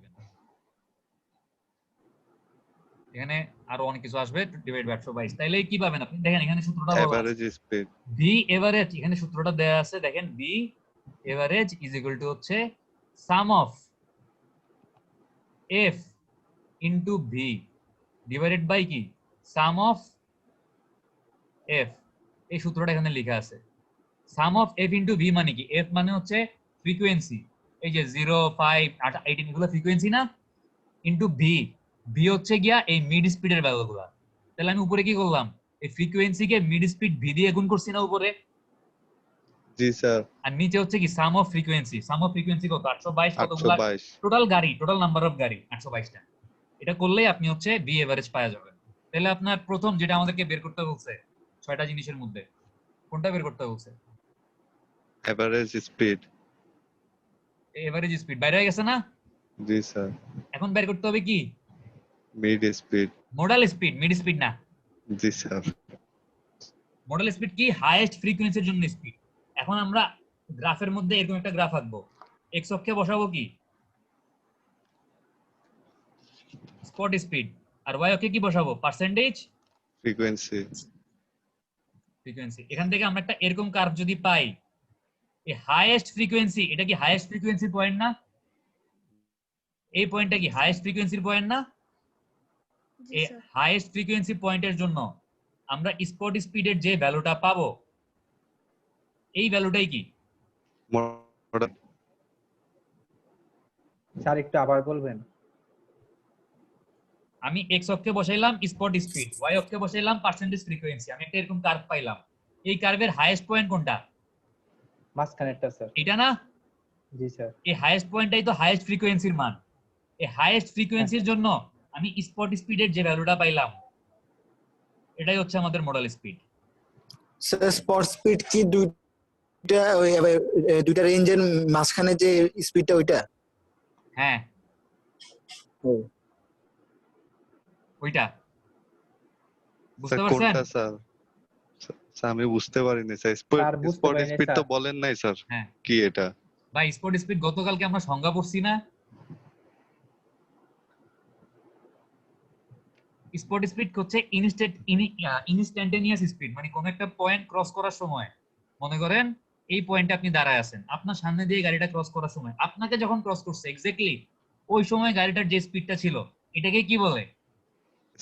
এখানে আরো অনেক কিছু আসবে ডিভাইড বাই 122। তাইলে কি পাবেন আপনি? দেখেন এখানে সূত্রটা বলা আছে এভারেজ স্পিড ভি এভারেজ, এখানে সূত্রটা দেয়া আছে দেখেন, V average is equal to হচ্ছে sum of F into V divided by কি সাম অফ এফ। এই সূত্রটা এখানে লেখা আছে। Sum of F into V মানে কি? এফ মানে হচ্ছে ফ্রিকোয়েন্সি, এই যে 0 5 8 18 এগুলো ফ্রিকোয়েন্সি না, ইনটু ভি, ভি হচ্ছে গিয়া এই মিড স্পিডের ভ্যালুগুলো। তাহলে আমি উপরে কি করলাম, এই ফ্রিকোয়েন্সিকে মিড স্পিড ভি দিয়ে গুণ করছি না উপরে, জি স্যার আর নিচে হচ্ছে কি sum of frequency. Sum of frequency কত? 822, কতগুলো 822 টোটাল গাড়ি, টোটাল নাম্বার অফ গাড়ি 822টা। এটা করলেই আপনি হচ্ছে ভি এভারেজ পাওয়া যাবেন। তাহলে আপনার প্রথম যেটা আমাদেরকে বের করতে বলছে 6টা জিনিসের মধ্যে কোনটা বের করতে বলছে? এভারেজ স্পিড এভারেজ স্পিড বাইরে হয়ে গেছে না? জি স্যার এখন বের করতে হবে কি? Mid speed modal speed, mid speed না। জি স্যার মডেল স্পিড কি? হাইয়েস্ট ফ্রিকোয়েন্সির জন্য স্পিড। এখন আমরা গ্রাফের মধ্যে এরকম একটা গ্রাফ আঁকবো, এক্স অক্ষে বসাবো কি স্পট স্পিড, আর ওয়াই অক্ষে কি বসাবো পার্সেন্টেজ ফ্রিকোয়েন্সি ফ্রিকোয়েন্সি। এখান থেকে আমরা একটা এরকম কার্ভ যদি পাই, এই হাইয়েস্ট ফ্রিকোয়েন্সি, এটা কি হাইয়েস্ট ফ্রিকোয়েন্সির পয়েন্ট না? এই পয়েন্টটা কি হাইয়েস্ট ফ্রিকোয়েন্সির পয়েন্ট না? জি এই স্যার। হাইয়েস্ট ফ্রিকোয়েন্সি পয়েন্টের জন্য আমরা স্পট স্পিডের যে ভ্যালুটা পাবো, এই ভ্যালুটাই কি? মডেল স্যার একটু আবার বলবেন? আমি এক্স অক্ষে বসাইলাম স্পট স্পিড, ওয়াই অক্ষে বসাইলাম পার্সেন্টেজ ফ্রিকোয়েন্সি, আমি একটা এরকম কার্ভ পাইলাম। এই কার্ভের হাইয়েস্ট পয়েন্ট কোনটা? মাঝখানেরটা স্যার। এটা না? জি স্যার। এই হাইয়েস্ট পয়েন্টটাই তো হাইয়েস্ট ফ্রিকোয়েন্সির মান। এই হাইয়েস্ট ফ্রিকোয়েন্সির জন্য আমি স্পট স্পিডের যে ভ্যালুটা পাইলাম, এটাই হচ্ছে আমাদের model speed. Sir spot speed কি দুইটা রেঞ্জের মাঝখানে যে স্পিডটা ওইটা? হ্যাঁ ও ওইটা বুঝতে স্যার পারছেন? কোনটা স্যার স্যার আমি বুঝতে পারিনি স্যার স্যার বুঝতে স্পট পারিনি স্পিড তো স্যার। বলেন নাই স্যার হ্যাঁ কি এটা ভাই, স্পট স্পিড গতকালকে আমরা সংজ্ঞা পড়ছি না? স্পট স্পিড হচ্ছে ইনস্ট্যান্টেনিয়াস স্পিড, মানে কোন একটা পয়েন্ট ক্রস করার সময়, মনে করেন এই পয়েন্টে আপনি দাঁড়ায় আছেন, আপনার সামনে দিয়ে গাড়িটা ক্রস করার সময়, আপনাকে যখন ক্রস করছে এক্স্যাক্টলি ওই সময় গাড়িটার যে স্পিডটা ছিল, এটাকে কি বলে?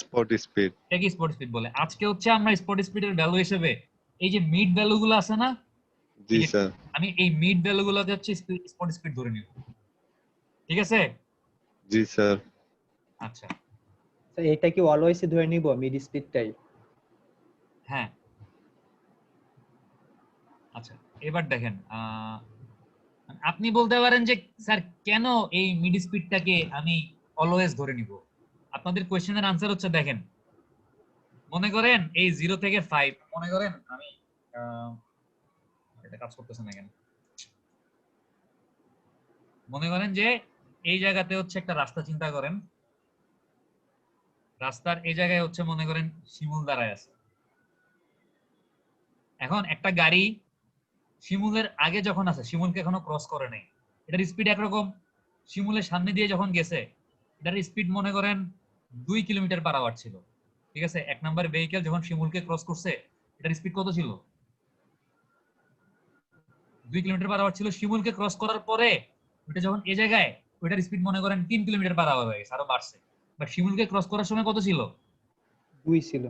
স্পট স্পিড এটাকে স্পট স্পিড বলে। আজকে হচ্ছে আমরা স্পট স্পিডের ভ্যালু হিসেবে এই যে মিড ভ্যালু গুলো আছে না, জি স্যার আমি এই মিড ভ্যালু গুলোকে হচ্ছে স্পট স্পিড ধরে নিব। ঠিক আছে? জি স্যার স্যার আচ্ছা এটা কি অলওয়েজ ধরে নিব মিড স্পিডটাই? হ্যাঁ। আচ্ছা এবার দেখেন, আপনি বলতে পারেন যে স্যার কেন এই মিড স্পিডটাকে আমি অলওয়েজ ধরে নিব? আপনাদের কোশ্চেনের আনসার হচ্ছে দেখেন, মনে করেন এই 0 থেকে 5, মনে করেন আমি এটা কাজ করতেছে না কেন, মনে করেন যে এই জায়গাতে হচ্ছে একটা রাস্তা চিন্তা করেন, রাস্তার এই জায়গায় হচ্ছে মনে করেন শিমুল দাঁড়ায় আছে। এখন একটা গাড়ি শিমুলের আগে যখন আছে, শিমুলকে এখনো ক্রস করে নাই, এটার স্পিড একরকম। শিমুলের সামনে দিয়ে যখন গেছে, এটার স্পিড মনে করেন 2 কিলোমিটার পার আওয়ার ছিল। ঠিক আছে? এক নাম্বার ভেহিকেল যখন শিমুলকে ক্রস করছে, এটার স্পিড কত ছিল? 2 কিলোমিটার পার আওয়ার ছিল। শিমুলকে ক্রস করার পরে ওইটা যখন এই জায়গায়, ওইটার স্পিড মনে করেন 3 কিলোমিটার পার আওয়ার হয়ে গেছে, আরো বাড়ছে। বাট শিমুলকে ক্রস করার সময় কত ছিল? 2 ছিল।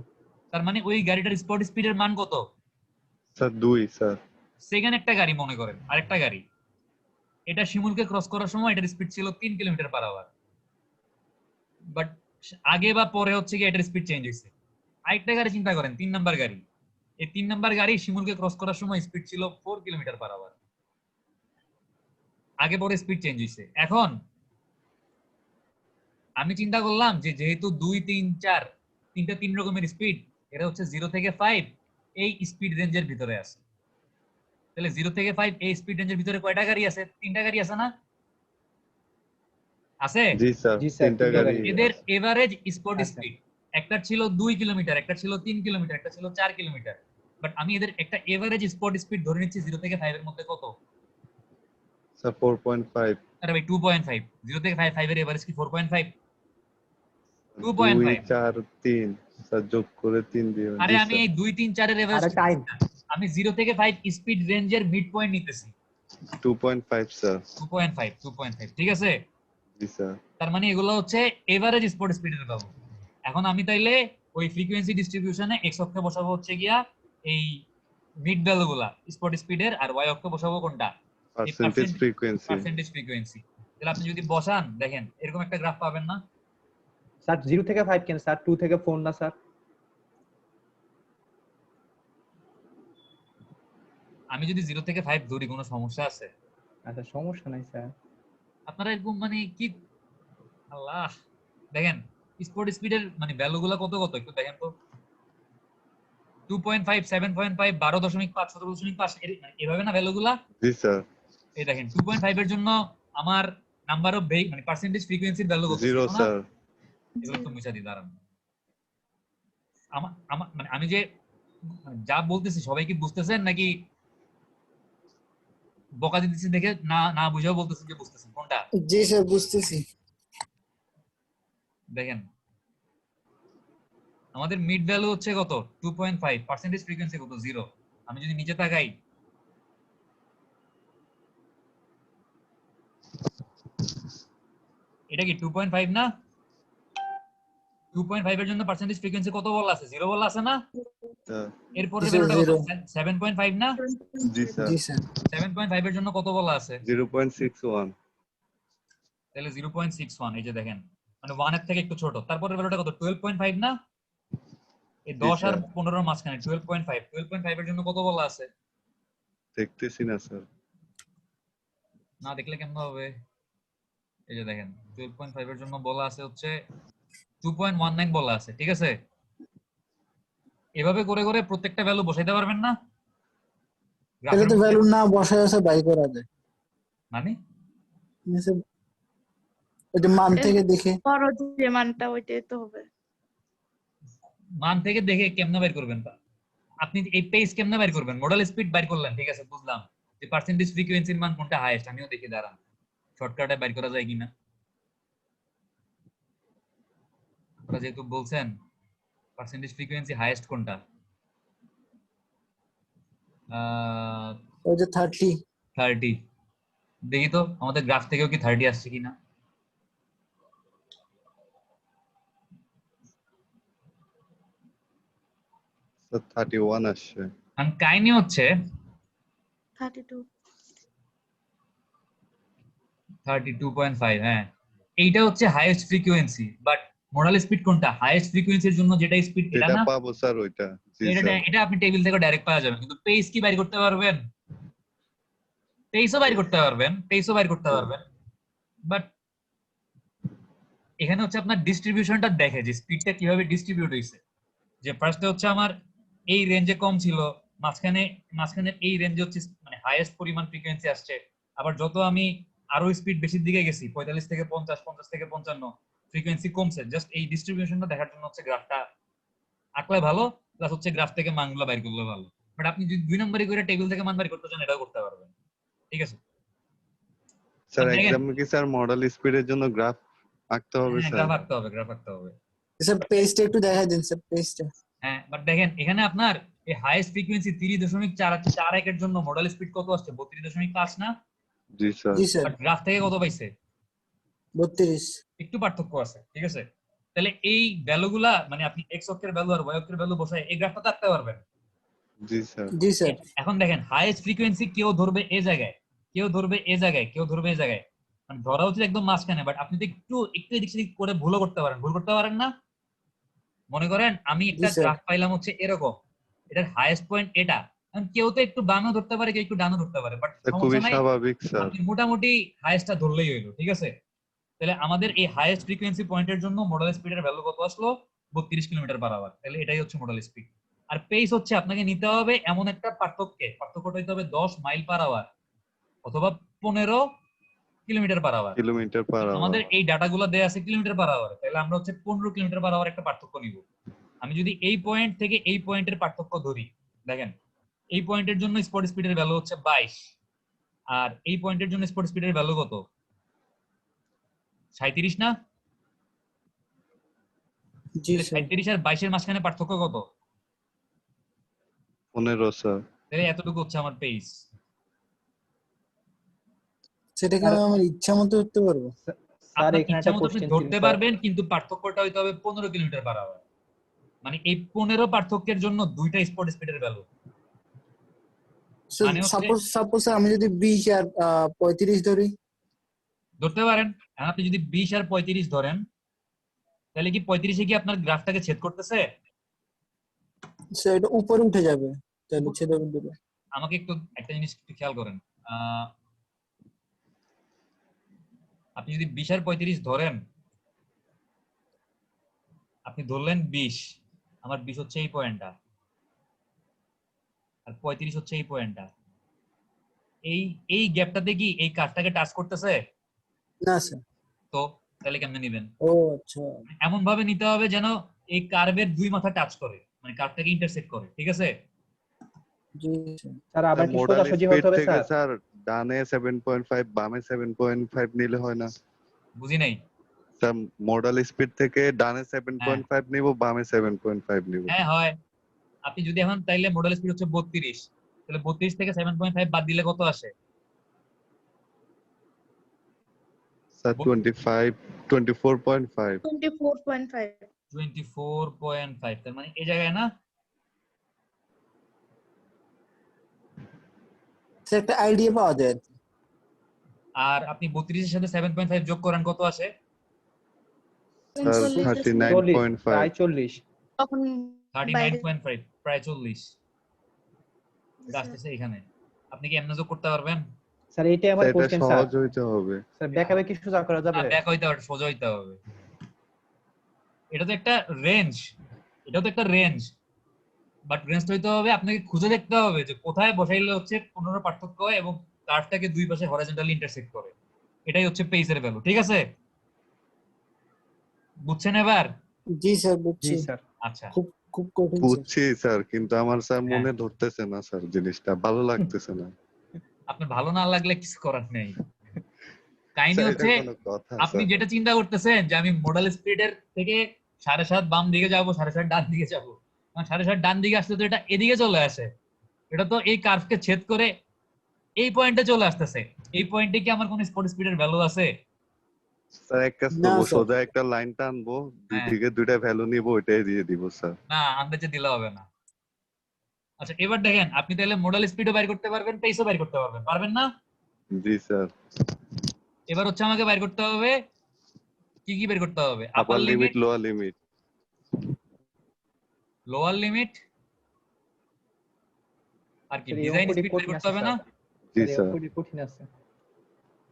তার মানে ওই গাড়িটার স্পট স্পিডের মান কত? স্যার 2 স্যার সেকেন্ড একটা গাড়ি মনে করেন, আরেকটা গাড়ি, এটা শিমুলকে ক্রস করার সময় এটার স্পিড ছিল 3 কিলোমিটার পার আওয়ার। বাট আগে বা পরে হচ্ছে কি এটার স্পিড চেঞ্জ হয়েছে। আরেকটা গাড়ি চিন্তা করেন, 3 নাম্বার গাড়ি, এই 3 নাম্বার গাড়ি শিমুলকে ক্রস করার সময় স্পিড ছিল 4 কিলোমিটার পার আওয়ার। আগে পরে স্পিড চেঞ্জ হয়েছে। এখন আমি চিন্তা করলাম যে যেহেতু 2 3 4 তিনটা 3 রকমের স্পিড, এটা হচ্ছে 0 থেকে 5 এই স্পিড রেঞ্জের ভিতরে আছে। তাহলে 0 থেকে 5 এই স্পিড রেঞ্জের ভিতরে কয়টা গাড়ি আছে? 3টা গাড়ি আছে না? আছে? জি স্যার জি স্যার, তিনটা তিনটা গাড়ি গাড়ি। এদের এভারেজ স্পট আচ্ছা। স্পিড একটা ছিল 2 কিলোমিটার, একটা ছিল 3 কিলোমিটার, একটা ছিল 4 কিলোমিটার। বাট আমি এদের একটা এভারেজ স্পট স্পিড ধরে নিচ্ছি 0 থেকে 5 এর মধ্যে কত? স্যার 4.5 আরে ভাই 2.5। 0 থেকে 5 এর এভারেজ কি 4.5? 2 2.5 4 3 স্যার যোগ করে 3 দিবেন আরে জি আমি স্যার এই 2 3 4 এর এভারেজ আরে টাইম আমি 0 থেকে 5 স্পিড রেঞ্জের মিড পয়েন্ট নিতেছি 2.5 স্যার 2.5 ঠিক আছে। জি স্যার তার মানে এগুলো হচ্ছে এভারেজ স্পট স্পিডের ভ্যালু। এখন আমি তাইলে ওই ফ্রিকোয়েন্সি ডিস্ট্রিবিউশনে এক্স অক্ষে বসাবো হচ্ছে গিয়া এই মিড ভ্যালুগুলা স্পট স্পিডের, আর ওয়াই অক্ষে বসাবো কোনটা, এই পার্সেন্টেজ ফ্রিকোয়েন্সি পার্সেন্টেজ ফ্রিকোয়েন্সি। তাহলে আপনি যদি বসান দেখেন এরকম একটা গ্রাফ পাবেন না? স্যার 0 থেকে 5 কেন স্যার 2 থেকে 4 না স্যার? আমি যদি 0 থেকে 5 ধরি কোনো সমস্যা আছে? আচ্ছা সমস্যা নাই স্যার। আপনারা এরকম মানে কি, আল্লাহ দেখেন স্পট স্পিডের মানে ভ্যালুগুলো কত কত একটু দেখেন তো। 2.5 7.5 12.5 17.5 এভাবে না ভ্যালুগুলা। জি স্যার এই দেখেন 2.5 এর জন্য আমার নাম্বার অফ ভেই মানে পার্সেন্টেজ ফ্রিকোয়েন্সির ভ্যালু কত 0 ছিল না? স্যার এগুলো তো মুছা দিই দাঁড়ান। আমার মানে আমি যে যা বলতেছি সবাই কি বুঝতেছেন নাকি বকা দিতেছি দেখে না না বুঝেও বলতেছেন যে বুঝতেছেন কোনটা? জি স্যার বুঝতেছি। দেখেন আমাদের মিড ভ্যালু হচ্ছে কত 2.5, পার্সেন্টেজ ফ্রিকোয়েন্সি কত 0। আমি যদি নিচে তাকাই এটা কি 2.5 না? 2.5 এর জন্য পার্সেন্টেজ ফ্রিকোয়েন্সি কত বলা আছে? 0 বলা আছে না? স্যার এরপরের জি স্যার, ভ্যালুটা কত? 0 7.5 না? জি স্যার জি স্যার 7.5 এর জন্য কত বলা আছে? 0.61 তাহলে 0.61 এই যে দেখেন মানে 1 এর থেকে একটু ছোট। তারপরের ভ্যালুটা কত 12.5 না? এই জি 10 আর স্যার 15 এর মাঝখানে 12.5 এর জন্য কত বলা আছে? দেখতেছি না স্যার না দেখলে কেমন হবে? এই যে দেখেন 12.5 এর জন্য বলা আছে হচ্ছে 2.19 বলা আছে, ঠিক আছে। এভাবে করে করে প্রত্যেকটা ভ্যালু বসাইতে পারবেন না তাহলে গ্রাফের তো মধ্যে? ভ্যালু না বসায় আছে বাই করা যায়। মানে মানে স্যার এটা মান থেকে দেখে বড় যে মানটা ওইটাই তো হবে। মান থেকে দেখে কেমনে বের করবেন? আপনি এই পেজ কেমনে বের করবেন? মডেল স্পিড বের করলেন, ঠিক আছে বুঝলাম, যে পার্সেন্টেজ ফ্রিকোয়েন্সির মান কোনটা হাইয়েস্ট আমিও দেখি দাঁড়ান শর্টকাটে বের করা যায় কিনা। আপনারা যেহেতু বলছেন পার্সেন্টেজ ফ্রিকোয়েন্সি হাইয়েস্ট কোনটা, ওই যে 30। 30। দেখি তো আমাদের গ্রাফ থেকেও কি 30 আসছে কিনা। স্যার 31 আসছে কারণ কাহিনী হচ্ছে 32 32.5, হ্যাঁ এইটা হচ্ছে highest frequency, but modal speed কোনটা হাইয়েস্ট ফ্রিকোয়েন্সির জন্য যেটা স্পিড এটা যেটা না। পাবো স্যার ওইটা জি এটা স্যার এটা আপনি টেবিল থেকে ডাইরেক্ট পাওয়া যাবে, কিন্তু পেজ কি বাইর করতে পারবেন? পেজও বাইর করতে পারবেন, পেজও বাইর করতে পারবেন, বাট এখানে হচ্ছে আপনার ডিস্ট্রিবিউশনটা দেখে যে স্পিডটা কিভাবে ডিস্ট্রিবিউট হইছে। যে ফার্স্টে হচ্ছে আমার এই রেঞ্জে কম ছিল, মাঝখানে মাঝখানে এই রেঞ্জে হচ্ছে মানে হাইয়েস্ট পরিমাণ ফ্রিকোয়েন্সি আসছে, আবার যত আমি আরো স্পিড বেশির দিকে গেছি 45 থেকে 50 50 থেকে 55 ফ্রিকোয়েন্সি কমছে। জাস্ট এই ডিস্ট্রিবিউশনটা দেখার জন্য হচ্ছে গ্রাফটা আঁকলে ভালো, প্লাস হচ্ছে গ্রাফ থেকে মানগুলো বাইর করলে ভালো। বাট আপনি যদি 2 নম্বরই করে টেবিল থেকে মান বাইর করতে চান এটাও করতে পারবেন, ঠিক আছে। স্যার দেখেন, এক্সামে কি স্যার মডেল স্পিডের জন্য গ্রাফ আঁকতে হবে হ্যাঁ স্যার গ্রাফ আঁকতে হবে, গ্রাফ আঁকতে হবে। স্যার পেজটা একটু দেখাই দিন স্যার পেজটা। হ্যাঁ বাট দেখেন এখানে আপনার এই হাইয়েস্ট ফ্রিকোয়েন্সি 30.41 এর জন্য মডেল স্পিড কত আসছে 32.5 না? জি স্যার জি স্যার বাট গ্রাফ থেকে কত পাইছে? 32। একটু পার্থক্য আছে, ঠিক আছে। তাহলে এই ভ্যালুগুলা মানে আপনি এক্স অক্ষের ভ্যালু আর ওয়াই অক্ষের ভ্যালু বসায় এই গ্রাফটা তো আঁকতে পারবেন। জি স্যার জি স্যার এখন দেখেন হাইয়েস্ট ফ্রিকোয়েন্সি কেউ ধরবে এই জায়গায়, কেউ ধরবে এই জায়গায়, কেউ ধরবে এই জায়গায়, মানে ধরা উচিত একদম মাঝখানে, বাট আপনি তো একটু একটু এদিক সেদিক করে ভুলও করতে পারেন, ভুল করতে পারেন না? মনে করেন আমি একটা জি স্যার গ্রাফ পাইলাম হচ্ছে এরকম, এটার হাইয়েস্ট পয়েন্ট এটা, এখন কেউ তো একটু বামও ধরতে পারে, কেউ একটু ডানও ধরতে পারে, বাট স্যার সমস্যা খুবই নাই, স্বাভাবিক স্যার আপনি মোটামুটি হাইয়েস্টটা ধরলেই হইলো, ঠিক আছে। তাহলে আমাদের এই হাইয়েস্ট ফ্রিকোয়েন্সি পয়েন্টের জন্য মডেল স্পিডের ভ্যালু কত আসলো 32 কিলোমিটার পার আওয়ার। তাহলে এটাই হচ্ছে মডেল স্পিড। আর পেস হচ্ছে আপনাকে নিতে হবে এমন একটা পার্থক্যটা হইতে হবে 10 মাইল পার আওয়ার অথবা 15 kilometre per hour. Kilometre per hour আমাদের এই ডাটাগুলো দেয়া আছে কিলোমিটার পার আওয়ার, তাহলে আমরা হচ্ছে 15 কিলোমিটার পার আওয়ার একটা পার্থক্য নিব। আমি যদি এই পয়েন্ট থেকে এই পয়েন্টের পার্থক্য ধরি, দেখেন এই পয়েন্টের জন্য স্পট স্পিডের ভ্যালু হচ্ছে 22, আর এই পয়েন্টের জন্য স্পট স্পিডের ভ্যালু কত 37 না? জি স্যার 37 আর 22 এর মাঝখানে পার্থক্য কত? 15 স্যার। তাহলে এতটুকু হচ্ছে আমার পেস। সেটাকে আমি আমার ইচ্ছা মতো করতে পারবো? স্যার আপনার এখানে ইচ্ছা একটা মতো আপনি কোশ্চেন ছিল ধরতে স্যার। পারবেন, কিন্তু পার্থক্যটা হইতে হবে 15 কিলোমিটার পার আওয়ার। মানে এই 15 পার্থক্যের জন্য দুইটা স্পট স্পিডের ভ্যালু। মানে হচ্ছে সাপোজ আমি যদি 20 আর 35 ধরি, ধরতে পারেন। এখন আপনি যদি 20 আর 35 ধরেন, তাহলে কি 35 এ কি আপনার গ্রাফটাকে ছেদ করতেছে? সেটা উপরে উঠে যাবে, তাহলে ছেড়ে দেবে। আমাকে একটু একটা জিনিস একটু খেয়াল করেন। আপনি যদি 20 আর 35 ধরেন, আপনি ধরলেন 20, আমার 20 হচ্ছে এই পয়েন্টটা, আর 35 হচ্ছে এই পয়েন্টটা। এই এই গ্যাপটাতে কি এই কার্ভটাকে টাচ করতেছে? না স্যার। তো তাহলে কেমনে নেবেন? ও আচ্ছা, এমন ভাবে নিতে হবে যেন এই কার্ভের দুই মাথা টাচ করে, মানে কার্ভটাকে ইন্টারসেক্ট করে, ঠিক আছে? জি স্যার। স্যার আবার কি মোডাল সোজাসুজি স্পিড হতে হবে থেকে স্যার? স্যার ডানে 7.5 বামে 7.5 নিলে হয় না? বুঝি নাই। স্যার মোডাল স্পিড থেকে ডানে 7.5 নিব, বামে 7.5 নিব। হ্যাঁ হয়। আপনি যদি এখন তাইলে মডেল স্পিড হচ্ছে 32, তাহলে 32 থেকে 7.5 বাদ দিলে কত আসে? স্যার 24.5। 24.5। 24.5, তার মানে এই জায়গায় না? স্যার একটা আইডিয়া পাওয়া যায় আর কি। আর আপনি 32 এর সাথে 7.5 যোগ করেন, কত আসে? স্যার 40, 39.5। প্রায় 40। তখন বাইরে 39.5, প্রায় 40। এটা আসতেছে এখানে। আপনি কি এমন যোগ করতে পারবেন? স্যার এইটাই আমার এটা কোশ্চেন স্যার। সহজ হইতে হবে। স্যার ব্যাকআপে কি সোজা করা যাবে? ব্যাক হইতে হবে, সোজা হইতে হবে। এটা তো একটা রেঞ্জ, এটাও তো একটা রেঞ্জ, বাট রেঞ্জটা হইতে হবে আপনাকে খুঁজে দেখতে হবে যে কোথায় বসাইলে হচ্ছে 15 পার্থক্য হয় এবং কার্ভটাকে দুই পাশে হরাইজন্টালি ইন্টারসেক্ট করে। এটাই হচ্ছে পেসের ভ্যালু, ঠিক আছে? বুঝছেন এবার? জি স্যার জি বুঝছি। স্যার। আচ্ছা, খুব খুব কঠিন স্যার। বুঝছি স্যার, কিন্তু আমার স্যার হ্যাঁ। মনে ধরতেছে না স্যার, জিনিসটা ভালো লাগতেছে না। আপনার ভালো না লাগলে কিছু করার নেই। কাহিনী স্যার, এটা হচ্ছে কোনো কথা আপনি স্যার? যেটা চিন্তা করতেছেন যে আমি মডেল স্পিডের থেকে 7.5 বাম দিকে যাবো, 7.5 ডান দিকে যাবো, 7.5 ডান দিকে আসলে তো এটা এদিকে চলে আসে। এটা তো এই কার্ভকে ছেদ করে এই পয়েন্টে চলে আসতেছে। এই পয়েন্টে কি আমার কোন স্পট স্পিডের ভ্যালু আছে? স্যার এক কাজ না করবো, স্যার। সোজা একটা লাইন টানবো, দুই হ্যাঁ। দিকে দুইটা ভ্যালু নিব, ওইটাই দিয়ে দিব স্যার। না, আন্দাজে দিলে হবে না। আচ্ছা এবার দেখেন, আপনি তাহলে মডেল স্পিডও বাইর করতে পারবেন, পেসও বাইর করতে পারবেন, পারবেন না? জি স্যার। এবার হচ্ছে আমাকে বাইর করতে হবে, কি কি বের করতে হবে? Upper upper limit, limit, lower limit. Lower limit, আর কি স্যার এই ডিজাইন অঙ্কটি স্পিড বের কঠিন করতে আছে হবে স্যার। না? জি স্যার এই স্যার। অঙ্কটি কঠিন আছে।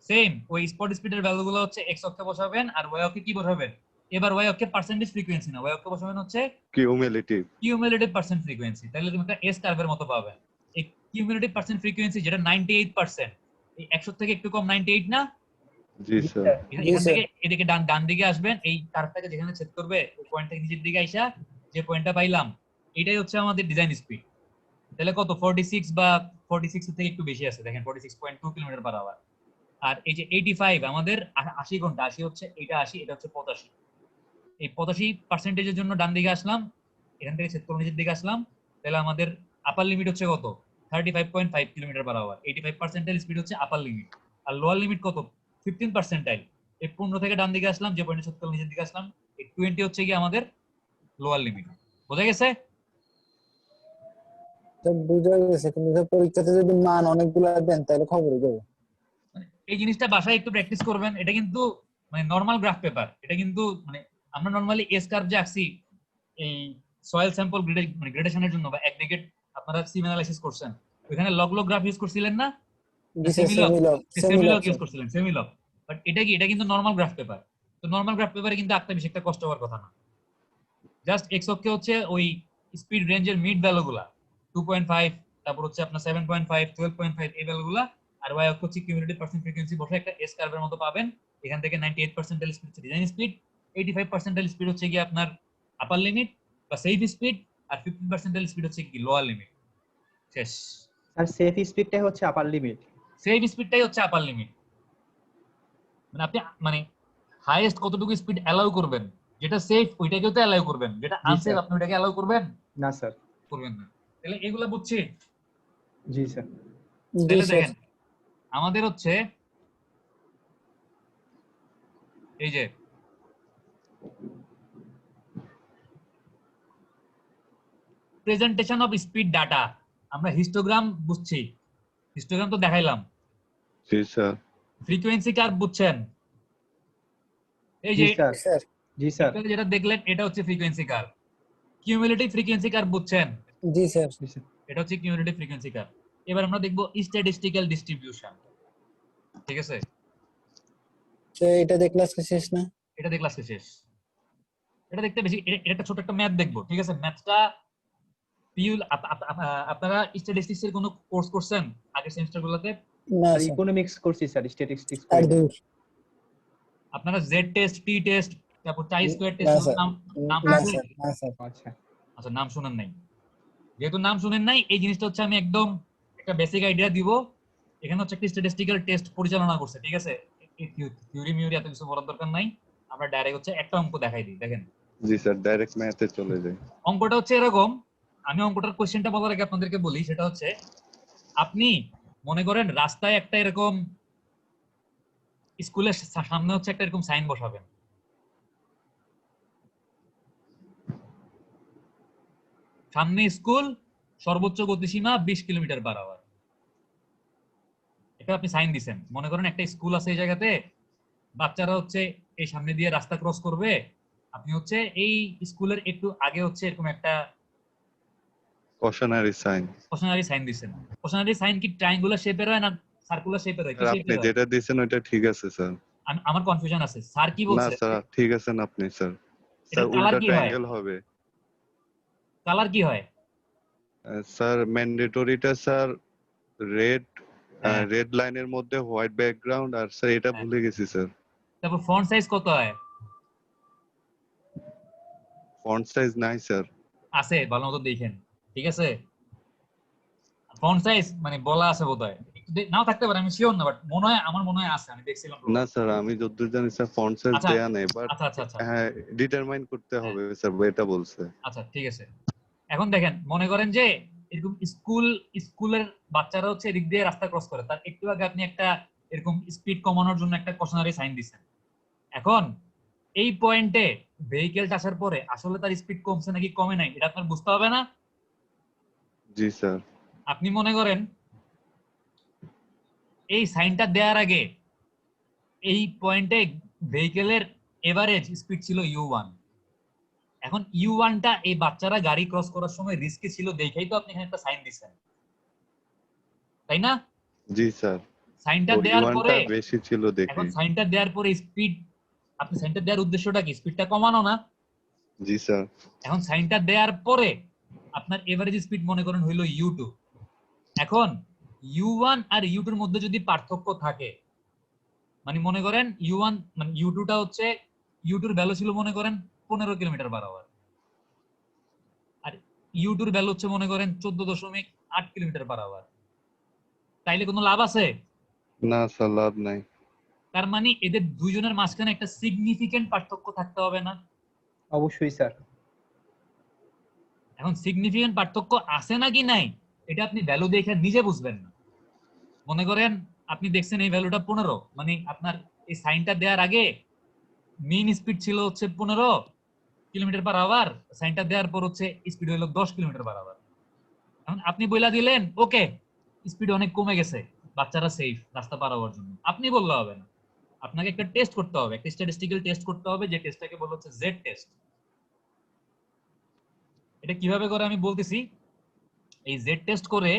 সেম ওই স্পট স্পিডের ভ্যালুগুলো হচ্ছে এক্স অক্ষে বসাবেন, আর ওয়াই অক্ষে কি বসাবেন? এবার ওয়াই অক্ষে পার্সেন্টেজ ফ্রিকোয়েন্সি না, ওয়াই অক্ষে বসাবেন হচ্ছে কিউমুলেটিভ। Cumulative percent frequency. তাহলে তুমি একটা এস কার্ভের মতো পাবে। এই কিউমুলেটিভ পার্সেন্ট ফ্রিকোয়েন্সি যেটা 98%, এই 100 থেকে একটু কম 98 না? জি জি স্যার। স্যার। জি এখান স্যার। থেকে এদিকে ডান ডান দিকে আসবেন, এই কার্ভটাকে যেখানে ছেদ করবে ওই পয়েন্ট থেকে নিচের দিকে আইসা যে পয়েন্টটা পাইলাম, এটাই হচ্ছে আমাদের ডিজাইন স্পিড। তাহলে কত? 46 বা 46 এর থেকে একটু বেশি আছে, দেখেন 46.2 কিলোমিটার পার আওয়ার। আর এই যে 85 আমাদের 80 ঘন্টা, 80 হচ্ছে এটা, 80 এটা হচ্ছে 85। এই 85% জন্য ডান দিকে আসলাম, এখান থেকে ছেদ করে নিচের দিকে আসলাম, তাহলে আমাদের আপার লিমিট হচ্ছে কত? 35.5 কিলোমিটার পার আওয়ার। 85% স্পিড হচ্ছে আপার লিমিট। আর লোয়ার লিমিট কত? 15%। এই 15 থেকে ডান দিকে আসলাম, যে পয়েন্টে ছেদ করে নিচের দিকে আসলাম, এই 20 হচ্ছে কি আমাদের লোয়ার লিমিট। বোঝা গেছে? তো বুঝা গেছে, কিন্তু স্যার পরীক্ষাতে যদি মান অনেকগুলা দেন তাহলে খবর হয়ে যাবে। এই জিনিসটা বাসায় একটু প্র্যাকটিস করবেন। এটা কিন্তু মানে নরমাল গ্রাফ পেপার, এটা কিন্তু মানে আমরা নরমালি এস কার্ভ যে আঁকছি এই সয়েল স্যাম্পল মানে গ্রেডেশনের জন্য, বা এক ডিকেট আপনারা সিম অ্যানালাইসিস করছেন, ওখানে লগ লগ গ্রাফ ইউজ করছিলেন না? জি স্যার, সেমিলগ, সেমিলক ইউজ স্যার। করছিলেন, সেমিলগ। বাট এটা কি, এটা কিন্তু নরমাল গ্রাফ পেপার। তো নরমাল গ্রাফ পেপারে কিন্তু আঁকতে বেশি একটা কষ্ট হওয়ার কথা না। জাস্ট এক্স অক্ষে হচ্ছে ওই স্পিড রেঞ্জের মিড ভ্যালুগুলা 2.5, তারপর হচ্ছে আপনার 7.5, 12.5 এই ভ্যালুগুলা, আর ওয়াই অক্ষ হচ্ছে কিউমুলেটিভ পার্সেন্ট ফ্রিকোয়েন্সি বসে একটা এস কার্ভের মতো পাবেন। এখান থেকে 98% স্পিড হচ্ছে ডিজাইন স্পিড, 85% স্পিড হচ্ছে কি আপনার আপার লিমিট বা সেফ স্পিড, আর 15% স্পিড হচ্ছে কি লোয়ার লিমিট। শেষ। স্যার সেফ স্পিডটাই হচ্ছে আপার লিমিট। সেফ স্পিডটাই হচ্ছে আপার লিমিট। মানে আপনি মানে হাইয়েস্ট কতটুকু স্পিড অ্যালাউ করবেন যেটা সেফ ওইটাকেও তো অ্যালাউ করবেন, যেটা জি, আনসেফ স্যার। আপনি ওইটাকে অ্যালাউ করবেন না স্যার। করবেন না। তাহলে এগুলা বুঝছি। জি স্যার। জি তাহলে স্যার। দেখেন আমাদের হচ্ছে এই যে প্রেজেন্টেশন অফ স্পিড ডাটা, আমরা হিস্টোগ্রাম বুঝছি, হিস্টোগ্রাম তো দেখাইলাম। জি স্যার। ফ্রিকোয়েন্সি কার্ভ বুঝছেন, এই জি যে স্যার। স্যার। জি স্যার। একটু আগে যেটা দেখলেন এটা হচ্ছে frequency curve. Cumulative frequency curve বুঝছেন, জি স্যার। জি স্যার। এটা হচ্ছে কিউমুলেটিভ ফ্রিকোয়েন্সি কার্ভ। এবার আমরা দেখবো স্ট্যাটিস্টিক্যাল ডিস্ট্রিবিউশন, ঠিক আছে? তো এটা দেখলে আজকে শেষ না? এটা দেখলে আজকে শেষ। এটা দেখতে বেশি এটা একটা ছোট একটা ম্যাথ দেখবো, ঠিক আছে? ম্যাথটা পিউল আপনারা স্ট্যাটিস্টিক্স এর কোনো কোর্স করছেন আগের সেমিস্টারগুলোতে? না স্যার স্যার। ইকোনমিক্স করছি স্যার, স্ট্যাটিস্টিক্স আর করি না। দূর। আপনারা জেড টেস্ট, টি টেস্ট, তারপর টাই স্কয়ার না টেস্ট স্যার। নাম নাম না শুনছেন? স্যার। না স্যার। আচ্ছা। আচ্ছা, নাম শুনেন নাই। যেহেতু নাম শুনেন নাই, এই জিনিসটা হচ্ছে আমি একদম একটা বেসিক আইডিয়া দিব। এখানে হচ্ছে একটা স্ট্যাটিস্টিক্যাল টেস্ট পরিচালনা করছে, ঠিক আছে? থিওরি মিউরি এত কিছু বলার দরকার নাই, আমরা ডাইরেক্ট হচ্ছে একটা অঙ্ক দেখাই দিই। দেখেন জি স্যার, ডাইরেক্ট ম্যাথে চলে যাই। অঙ্কটা হচ্ছে এরকম, আমি অঙ্কটার কোশ্চেনটা বলার আগে আপনাদেরকে বলি, সেটা হচ্ছে আপনি মনে করেন রাস্তায় একটা এরকম স্কুলের সামনে হচ্ছে একটা এরকম সাইন বসাবেন, সামনে স্কুল, সর্বোচ্চ গতিসীমা 20 কিলোমিটার পার আওয়ার। এটা আপনি সাইন দিছেন, মনে করেন একটা স্কুল আছে এই জায়গাতে, বাচ্চারা হচ্ছে এই সামনে দিয়ে রাস্তা ক্রস করবে, আপনি হচ্ছে এই স্কুলের একটু আগে হচ্ছে এরকম একটা কশনারি সাইন। কশনারি সাইন দিছেন। কশনারি সাইন কি ট্রায়াঙ্গুলার শেপের হয় না সার্কুলার শেপের হয়? কি আপনি শেপের হয়? যেটা দিয়েছেন ওইটা ঠিক আছে স্যার। আমার কনফিউশন আছে, স্যার কি না বলছে? স্যার, ঠিক আছেন আপনি স্যার। এটার স্যার কালার উল্টা কি হয়? ট্রায়াঙ্গেল হবে। কালার কি হয়? স্যার ম্যান্ডেটরিটা স্যার রেড, হ্যাঁ, রেড লাইনের মধ্যে হোয়াইট ব্যাকগ্রাউন্ড, আর স্যার এটা হ্যাঁ। ভুলে গেছি স্যার। তারপর ফন্ট সাইজ কত হয়? ফন্ট সাইজ নাই স্যার। আছে, ভালো মতো দেখেন, ঠিক আছে? ফন্ট সাইজ মানে বলা আছে বোধহয়, নাও থাকতে পারে, আমি শিওর না, বাট মনে হয়, আমার মনে হয় আছে, আমি দেখছিলাম। না স্যার, আমি যতদূর জানি স্যার ফন্ট সাইজ আচ্ছা দেয়া নেই, বাট আচ্ছা আচ্ছা আচ্ছা হ্যাঁ ডিটারমাইন করতে হবে স্যার, এটা বলছে। আচ্ছা, ঠিক আছে। এখন দেখেন, মনে করেন যে এরকম স্কুলের বাচ্চারা হচ্ছে এদিক দিয়ে রাস্তা ক্রস করে, তার একটু আগে আপনি একটা এরকম স্পিড কমানোর জন্য একটা কশনারি সাইন দিচ্ছেন। এখন এই পয়েন্টে ভেহিকেলটা আসার পরে আসলে তার স্পিড কমছে নাকি কমে নাই এটা আপনার বুঝতে হবে না? জি স্যার। আপনি মনে করেন এই সাইনটা দেওয়ার আগে এই পয়েন্টে ভেহিকেলের এভারেজ স্পিড ছিল u1। এখন u1টা এই বাচ্চারা গাড়ি ক্রস করার সময় রিস্কি ছিল দেখেই তো আপনি এখানে একটা সাইন দিচ্ছেন, তাই না? জি স্যার। সাইনটা ওর দেওয়ার ইউয়ানটা পরে, বেশি ছিল দেখি। এখন সাইনটা দেওয়ার পরে স্পিড, আপনি সাইনটা দেওয়ার উদ্দেশ্যটা কি? স্পিডটা কমানো না? জি স্যার। এখন সাইনটা দেওয়ার পরে আপনার এভারেজ স্পিড মনে করেন হইলো u2। এখন u1 আর u2 এর মধ্যে যদি পার্থক্য থাকে, মানে মনে করেন u1 মানে u2টা হচ্ছে, u2 এর ভ্যালু ছিল মনে করেন 15 কিলোমিটার পার আওয়ার, আর u2 এর ভ্যালু হচ্ছে মনে করেন 14.8 কিলোমিটার পার আওয়ার, তাইলে কোনো লাভ আছে? না স্যার, লাভ নাই। তার মানে এদের দুইজনের মাঝখানে একটা সিগনিফিকেন্ট পার্থক্য থাকতে হবে না? অবশ্যই স্যার। এখন সিগনিফিকেন্ট পার্থক্য আছে নাকি নাই এটা আপনি ভ্যালু দেখে নিজে বুঝবেন না। মনে করেন আপনি দেখছেন এই ভ্যালুটা 15, মানে আপনার এই সাইনটা দেওয়ার আগে মিন স্পিড ছিল হচ্ছে 15 কিলোমিটার পার আওয়ার, সাইনটা দেওয়ার পর হচ্ছে স্পিড হলো 10 কিলোমিটার পার আওয়ার। এখন আপনি বইলা দিলেন ওকে স্পিড অনেক কমে গেছে, বাচ্চারা সেফ রাস্তা পার হওয়ার জন্য। আপনি বললে হবে না, আপনাকে একটা টেস্ট করতে হবে, একটা স্ট্যাটিস্টিক্যাল টেস্ট করতে হবে, যে টেস্টটাকে বলা হচ্ছে জেড টেস্ট। এটা কিভাবে করে আমি বলতেছি। এই জেড টেস্ট করে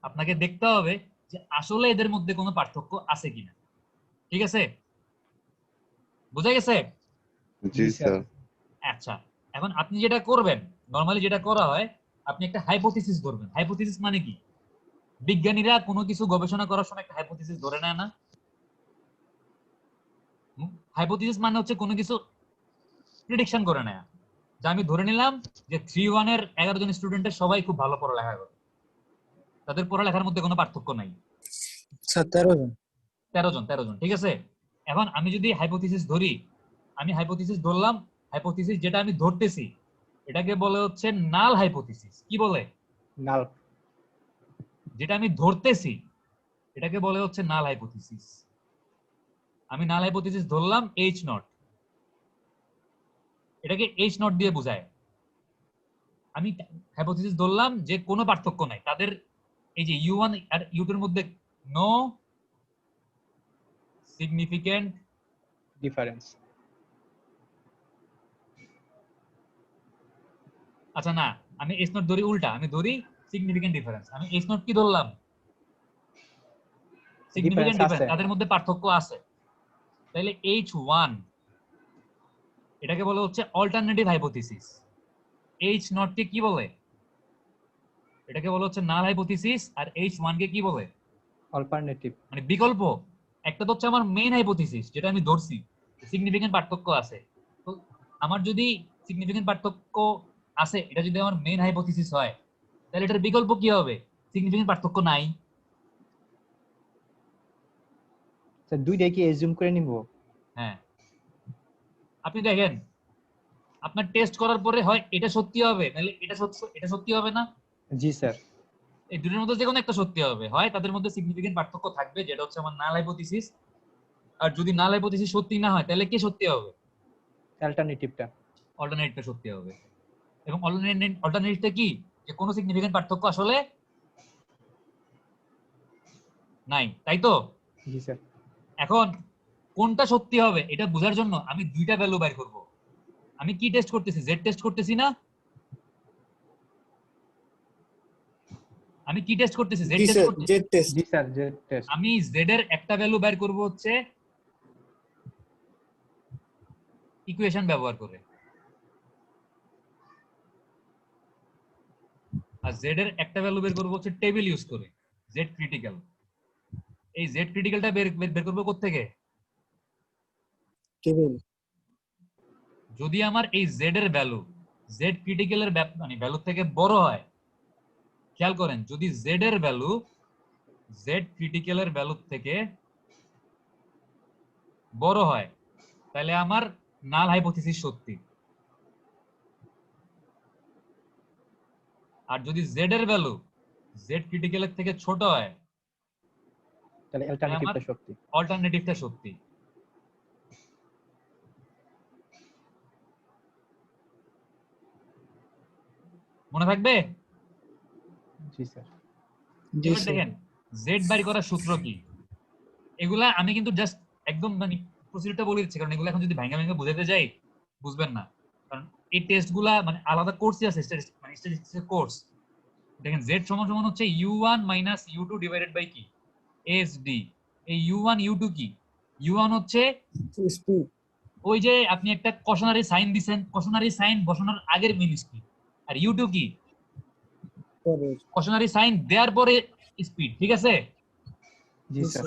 আপনাকে দেখতে হবে যে আসলে এদের মধ্যে কোনো পার্থক্য আছে কিনা, ঠিক আছে? বুঝা গেছে? জি স্যার। আচ্ছা, এখন আপনি যেটা করবেন, নরমালি যেটা করা হয়, আপনি একটা হাইপোথিসিস ধরবেন। হাইপোথিসিস মানে কি? বিজ্ঞানীরা কোনো কিছু গবেষণা করার সময় একটা হাইপোথিসিস ধরে নেয় না? হাইপোথিসিস মানে হচ্ছে কোনো কিছু প্রেডিকশন করে নেয়, যে আমি ধরে নিলাম যে 3-1 এর 11 জন স্টুডেন্টের সবাই খুব ভালো পড়ালেখা করে, তাদের পড়ালেখার মধ্যে কোনো পার্থক্য নাই। স্যার 13 জন। 13 জন, ঠিক আছে? এখন আমি যদি হাইপোথিসিস ধরি, আমি হাইপোথিসিস ধরলাম হাইপোথিসিস যেটা আমি ধরতেছি এটাকে বলে হচ্ছে নাল হাইপোথিসিস। কি বলে? নাল। যেটা আমি ধরতেছি এটাকে বলে হচ্ছে নাল হাইপোথিসিস। আমি নাল হাইপোথিসিস ধরলাম এইচ নট, এটাকে এইচ নট দিয়ে বোঝায়। আমি হাইপোথিসিস ধরলাম যে কোনো পার্থক্য নাই তাদের, এই যে U1 আর U2 এর মধ্যে নো সিগনিফিকেন্ট ডিফারেন্স। আচ্ছা না, আমি এইচ নট ধরি উল্টা, আমি ধরি সিগনিফিকেন্ট ডিফারেন্স। আমি এইচ নট কি ধরলাম? সিগনিফিকেন্ট ডিফারেন্স, তাদের মধ্যে পার্থক্য আছে। তাহলে H1 এটাকে বলে হচ্ছে অল্টারনেটিভ হাইপোথিসিস। এইচ নট কে কি বলে? এটাকে বলে হচ্ছে নাল হাইপোথিসিস। আর H1 কে কি বলে? অল্টারনেটিভ, মানে বিকল্প। একটা তো হচ্ছে আমার মেইন হাইপোথিসিস যেটা আমি ধরছি, সিগনিফিকেন্ট পার্থক্য আছে। তো আমার যদি সিগনিফিকেন্ট পার্থক্য আছে, এটা যদি আমার মেইন হাইপোথিসিস হয়, তাহলে এটার বিকল্প কি হবে? সিগনিফিকেন্ট পার্থক্য নাই। স্যার দুইটাই কি এজিউম করে নিব? হ্যাঁ, আপনি দেখেন আপনার টেস্ট করার পরে হয় এটা সত্যি হবে, তাহলে এটা সত্যি হবে না? জি স্যার। এই দুটোর মধ্যে যে কোনো একটা সত্যি হবে, হয় তাদের মধ্যে সিগনিফিকেন্ট পার্থক্য থাকবে যেটা হচ্ছে আমার নাল হাইপোথিসিস, আর যদি নাল হাইপোথিসিস সত্যি না হয় তাহলে কি সত্যি হবে? অল্টারনেটিভটা। অল্টারনেটিভটা সত্যি হবে। এবং অল্টারনেটিভটা কি? যে কোনো সিগনিফিকেন্ট পার্থক্য আসলে নাই, তাই তো? জি স্যার। এখন কোনটা সত্যি হবে এটা বোঝার জন্য আমি দুইটা ভ্যালু বের করব। আমি কি টেস্ট করতেছি? জেড টেস্ট করতেছি না? আমি কি টেস্ট করতেছি? জেড জি টেস্ট স্যার, করতেছি। Z test. জি স্যার, যে টেস্ট। আমি জেড এর একটা ভ্যালু বের করব হচ্ছে ইকুয়েশন ব্যবহার করে, আর জেড এর একটা ভ্যালু বের করব হচ্ছে টেবিল ইউজ করে, জেড ক্রিটিক্যাল। এই জেড ক্রিটিক্যালটা বের করব কোত্থেকে? টেবিল। যদি আমার এই জেড এর ভ্যালু জেড ক্রিটিক্যালের মানে ভ্যালু থেকে বড় হয়, খেয়াল করেন, যদি জেড এর ভ্যালু জেড ক্রিটিক্যালের ভ্যালু থেকে বড় হয় তাহলে আমার নাল হাইপোথিসিস সত্যি। আর যদি জেড এর ভ্যালু জেড ক্রিটিক্যালের থেকে ছোট হয় তাহলে তাহলে আমার অল্টারনেটিভটা সত্যি। অল্টারনেটিভটা সত্যি। মনে থাকবে? জি স্যার। জি এবার স্যার। দেখেন জেড বাই করার সূত্র কি। এগুলা আমি কিন্তু জাস্ট একদম মানে প্রসিডিউরটা বলে দিচ্ছি, কারণ এগুলো এখন যদি ভাঙা ভাঙা বুঝাতে যাই বুঝবেন না। কারণ এই টেস্ট গুলা মানে আলাদা কোর্সই আছে, মানে স্ট্যাটিস্টিক্সের কোর্স। দেখেন জেড সমান সমান হচ্ছে U1 minus U2 divided by কি? এসডি। এই U1 U2 কি? U1 হচ্ছে স্পিড। ওই যে আপনি একটা কশনারি সাইন দিবেন, কশনারি সাইন বসানোর আগের মিন স্পিড। আর U2 কি? পরে। কশনারি সাইন দেওয়ার পরে স্পিড, ঠিক আছে? জি স্যার।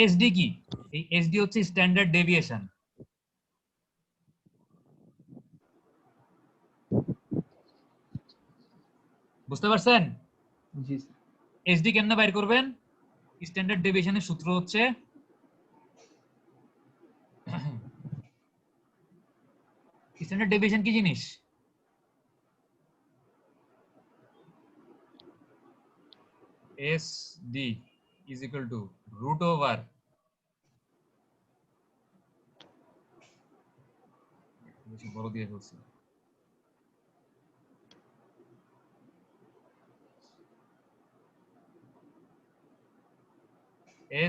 এসডি কি? এই এসডি হচ্ছে স্ট্যান্ডার্ড ডেভিয়েশন। বুঝতে পারছেন? জি স্যার। এসডি কেমনে বাইর করবেন? স্ট্যান্ডার্ড ডেভিয়েশনের সূত্র হচ্ছে স্ট্যান্ডার্ড ডেভিয়েশন কি জিনিস? SD is equal to root over বেশি বড় দিয়ে ফেলছি,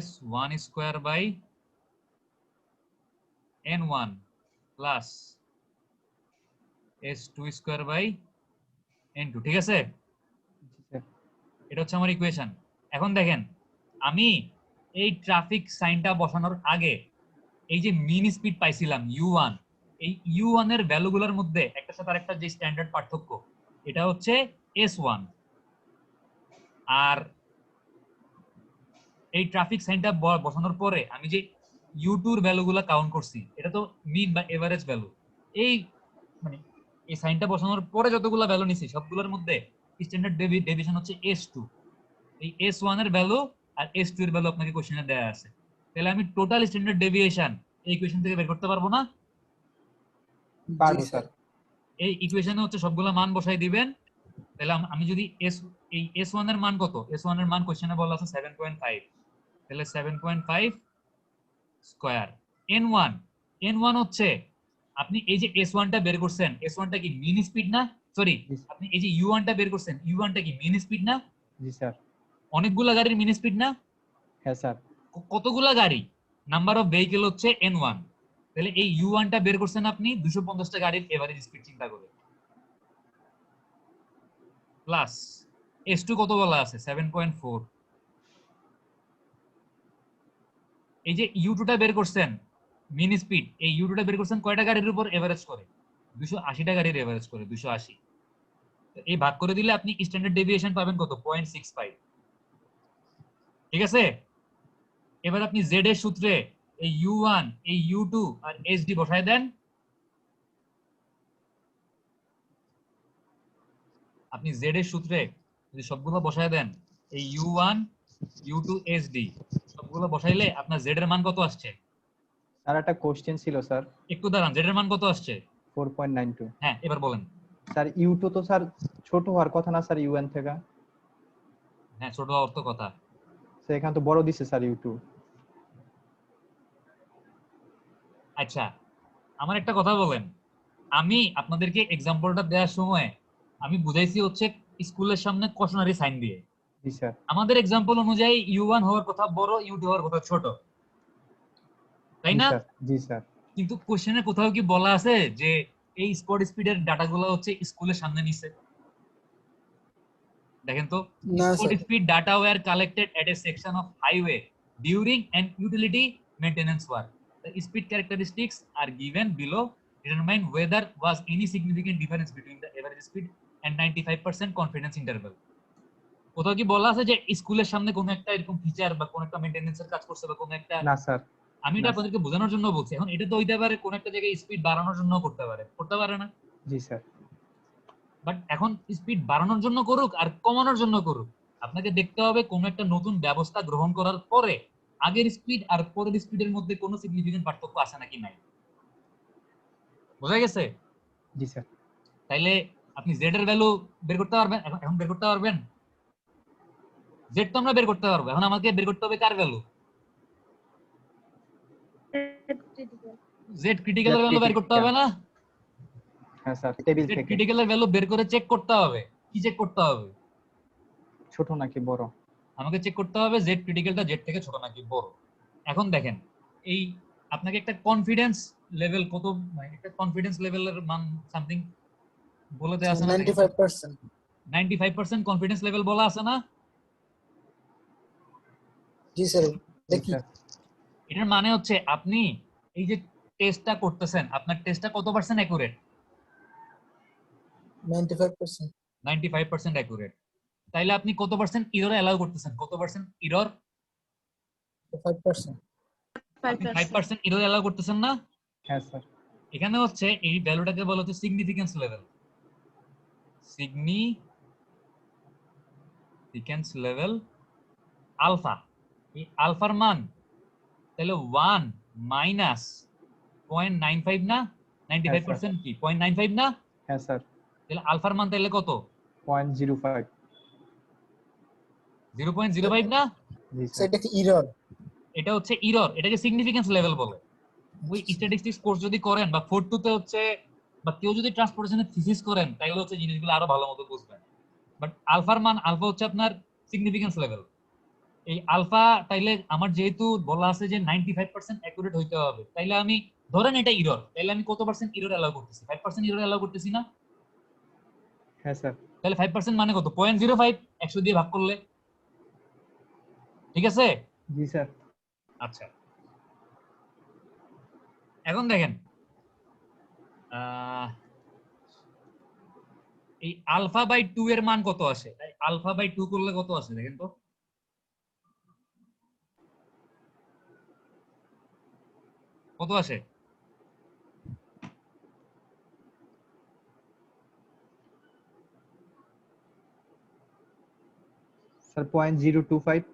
S1 square by N1 plus S2 square by N2, ঠিক আছে? জি স্যার। এটা হচ্ছে আমার ইকুয়েশন। এখন দেখেন আমি এই ট্রাফিক সাইনটা বসানোর আগে এই যে মিন স্পিড পাইছিলাম U1, এই U1 এর ভ্যালুগুলোর মধ্যে একটার সাথে আরেকটা যে স্ট্যান্ডার্ড পার্থক্য এটা হচ্ছে S1। আর এই ট্রাফিক সাইনটা বসানোর পরে আমি যে U2 এর ভ্যালুগুলো কাউন্ট করছি এটা তো মিন বা এভারেজ ভ্যালু। এই মানে এই সাইনটা বসানোর পরে যতগুলো ভ্যালু নিছি সবগুলোর মধ্যে স্ট্যান্ডার্ড ডেভিয়েশন হচ্ছে S2। এই S1 এর ভ্যালু আর S2 এর ভ্যালু আপনাকে কোশ্চেনে দেয়া আছে। তাহলে আমি টোটাল স্ট্যান্ডার্ড ডেভিয়েশন এই ইকুয়েশন থেকে বের করতে পারবো না? পারবো জি স্যার। এই ইকুয়েশনে হচ্ছে সবগুলা মান বসাই দিবেন। তাহলে আমি যদি এই S1 এর মান কত, S1 এর মান কোশ্চেনে বলা আছে 7.5, তাহলে 7.5 স্কয়ার n1, n1 হচ্ছে আপনি এই যে S1 টা বের করছেন, S1 টা কি মিন স্পিড না? সরি, জি আপনি এই যে U1 টা বের করছেন, U1 টা কি মিন স্পিড না? জি স্যার। অনেকগুলা গাড়ির মিন স্পিড না? হ্যাঁ স্যার। কতগুলা গাড়ি, নাম্বার অফ ভেহিকেল হচ্ছে n1, তাহলে এই U1 টা বের করছেন আপনি 250টা গাড়ির এভারেজ স্পিড চিন্তা করে, প্লাস S2 কত বলা আছে 7.4, এই যে U2 টা বের করছেন মিন স্পিড, এই U2 টা বের করছেন কয়টা গাড়ির উপর এভারেজ করে? 280টা গাড়ির এভারেজ করে, 280। এই ভাগ করে দিলে আপনি স্ট্যান্ডার্ড ডেভিয়েশন পাবেন কত? 0.65। ঠিক আছে, এবার আপনি Z এর সূত্রে এই U1, এই U2 আর SD বসায় দেন। আপনি Z এর সূত্রে যদি সবগুলো বসায় দেন, এই U1, U2, SD সবগুলো বসাইলে আপনার Z এর মান কত আসছে? স্যার একটা কোশ্চেন ছিল স্যার। একটু দাঁড়ান, Z এর মান কত আসছে? 4.92। হ্যাঁ, এবার বলেন। স্যার U2 তো স্যার ছোট হওয়ার কথা না স্যার UN থেকে? হ্যাঁ, ছোট অর্থ কথা। স্যার এখানে তো বড় দিছে স্যার U2। আচ্ছা, আমার একটা কথা বলেন, আমি আপনাদেরকে এক্সাম্পলটা দেওয়ার সময় আমি বুঝাইছি হচ্ছে স্কুলের সামনে কশনারি সাইন দিয়ে। জি স্যার। আমাদের এক্সাম্পল অনুযায়ী U1 হওয়ার কথা বড়, U2 হওয়ার কথা ছোট, তাই জি না? স্যার। জি স্যার। কিন্তু কোশ্চেনে কোথাও কি বলা আছে যে এই স্পট স্পিডের ডাটাগুলো হচ্ছে স্কুলের সামনে নিছে? দেখেন তো, না spot sir, speed data were collected at a section of highway during an utility maintenance work. The speed characteristics are given below. Determine whether was any significant difference between the average speed and 95% confidence interval. কোথাও কি বলা আছে যে স্কুলের সামনে কোনো একটা এরকম ফিচার বা কোনো একটা মেইনটেনেন্সের কাজ করছে বা কোনো একটা? না স্যার। আমি এটা না। আপনাদেরকে বোঝানোর জন্য বলছি। এখন এটা তো হইতে পারে কোনো একটা জায়গায় স্পিড বাড়ানোর জন্য করতে পারে, করতে পারে না? জি স্যার। বাট এখন স্পিড বাড়ানোর জন্য করুক আর কমানোর জন্য করুক, আপনাকে দেখতে হবে কোন একটা নতুন ব্যবস্থা গ্রহণ করার পরে আগের স্পিড আর পরের স্পিডের মধ্যে কোনো সিগনিফিকেন্ট পার্থক্য আছে নাকি নাই। বোঝা গেছে? জি স্যার। তাইলে আপনি জেড এর ভ্যালু বের করতে পারবেন? এখন বের করতে পারবেন? জেড তো আমরা বের করতে পারবো, এখন আমাকে বের করতে হবে কার ভ্যালু? জেড ক্রিটিক্যাল এর ভ্যালু বের করতে হবে না? হ্যাঁ স্যার, টেবিল জেড থেকে। ক্রিটিক্যাল এর ভ্যালু বের করে চেক করতে হবে। কি চেক করতে হবে? ছোট নাকি বড়? আমাকে চেক করতে হবে জেড ক্রিটিক্যালটা জেড থেকে ছোট নাকি বড়। এখন দেখেন, এই আপনাকে একটা কনফিডেন্স লেভেল কত, মানে একটা কনফিডেন্স লেভেলের মান সামথিং বলে দেয়া আছে না? 95%। 95% কনফিডেন্স লেভেল বলা আছে না? জি স্যার, জি দেখি স্যার। এটার মানে হচ্ছে আপনি এই যে টেস্টটা করতেছেন, আপনার টেস্টটা কত পার্সেন্ট অ্যাকুরেট? 95%। 95% অ্যাকুরেট। তাইলে আপনি কত পার্সেন্ট এরর অ্যালাউ করতেছেন? কত পার্সেন্ট এরর? 5%। আপনি 5% এরর অ্যালাউ করতেছেন না? হ্যাঁ স্যার। এখানে হচ্ছে এই ভ্যালুটাকে বলা হচ্ছে significance level. Significance level alpha. এই আলফার মান তাহলে 1 মাইনাস 0.95 না? 95% কি 0.95 না? হ্যাঁ স্যার। তাহলে আলফার মান তাহলে কত? 0.05। 0.05 না? জি স্যার। সেটা কি এরর? এটা হচ্ছে এরর, এটাকে সিগনিফিকেন্স লেভেল বলে। ওই স্ট্যাটিস্টিক্স কোর্স যদি করেন বা 4-2 তে হচ্ছে, বা কেউ যদি ট্রান্সপোর্টেশনে থিসিস করেন, তাহলে হচ্ছে জিনিসগুলো আরো ভালো মতো বুঝবেন। বাট আলফার মান, আলফা হচ্ছে আপনার সিগনিফিকেন্স লেভেল। এই আলফা তাইলে আমার যেহেতু বলা আছে যে 95% অ্যাকুরেট হইতে হবে, তাইলে আমি ধরেন এটা এরর, তাইলে আমি কত পার্সেন্ট এরর অ্যালাউ করতেছি? 5% এরর অ্যালাউ করতেছি না? হ্যাঁ স্যার। তাহলে 5% মানে কত? 0.05, 100 দিয়ে ভাগ করলে। ঠিক আছে? জি স্যার। আচ্ছা, এখন দেখেন আহ এই আলফা বাই 2 এর মান কত আসে? আলফা বাই 2 করলে কত আসে দেখেন তো? কত আসে? স্যার 0.025।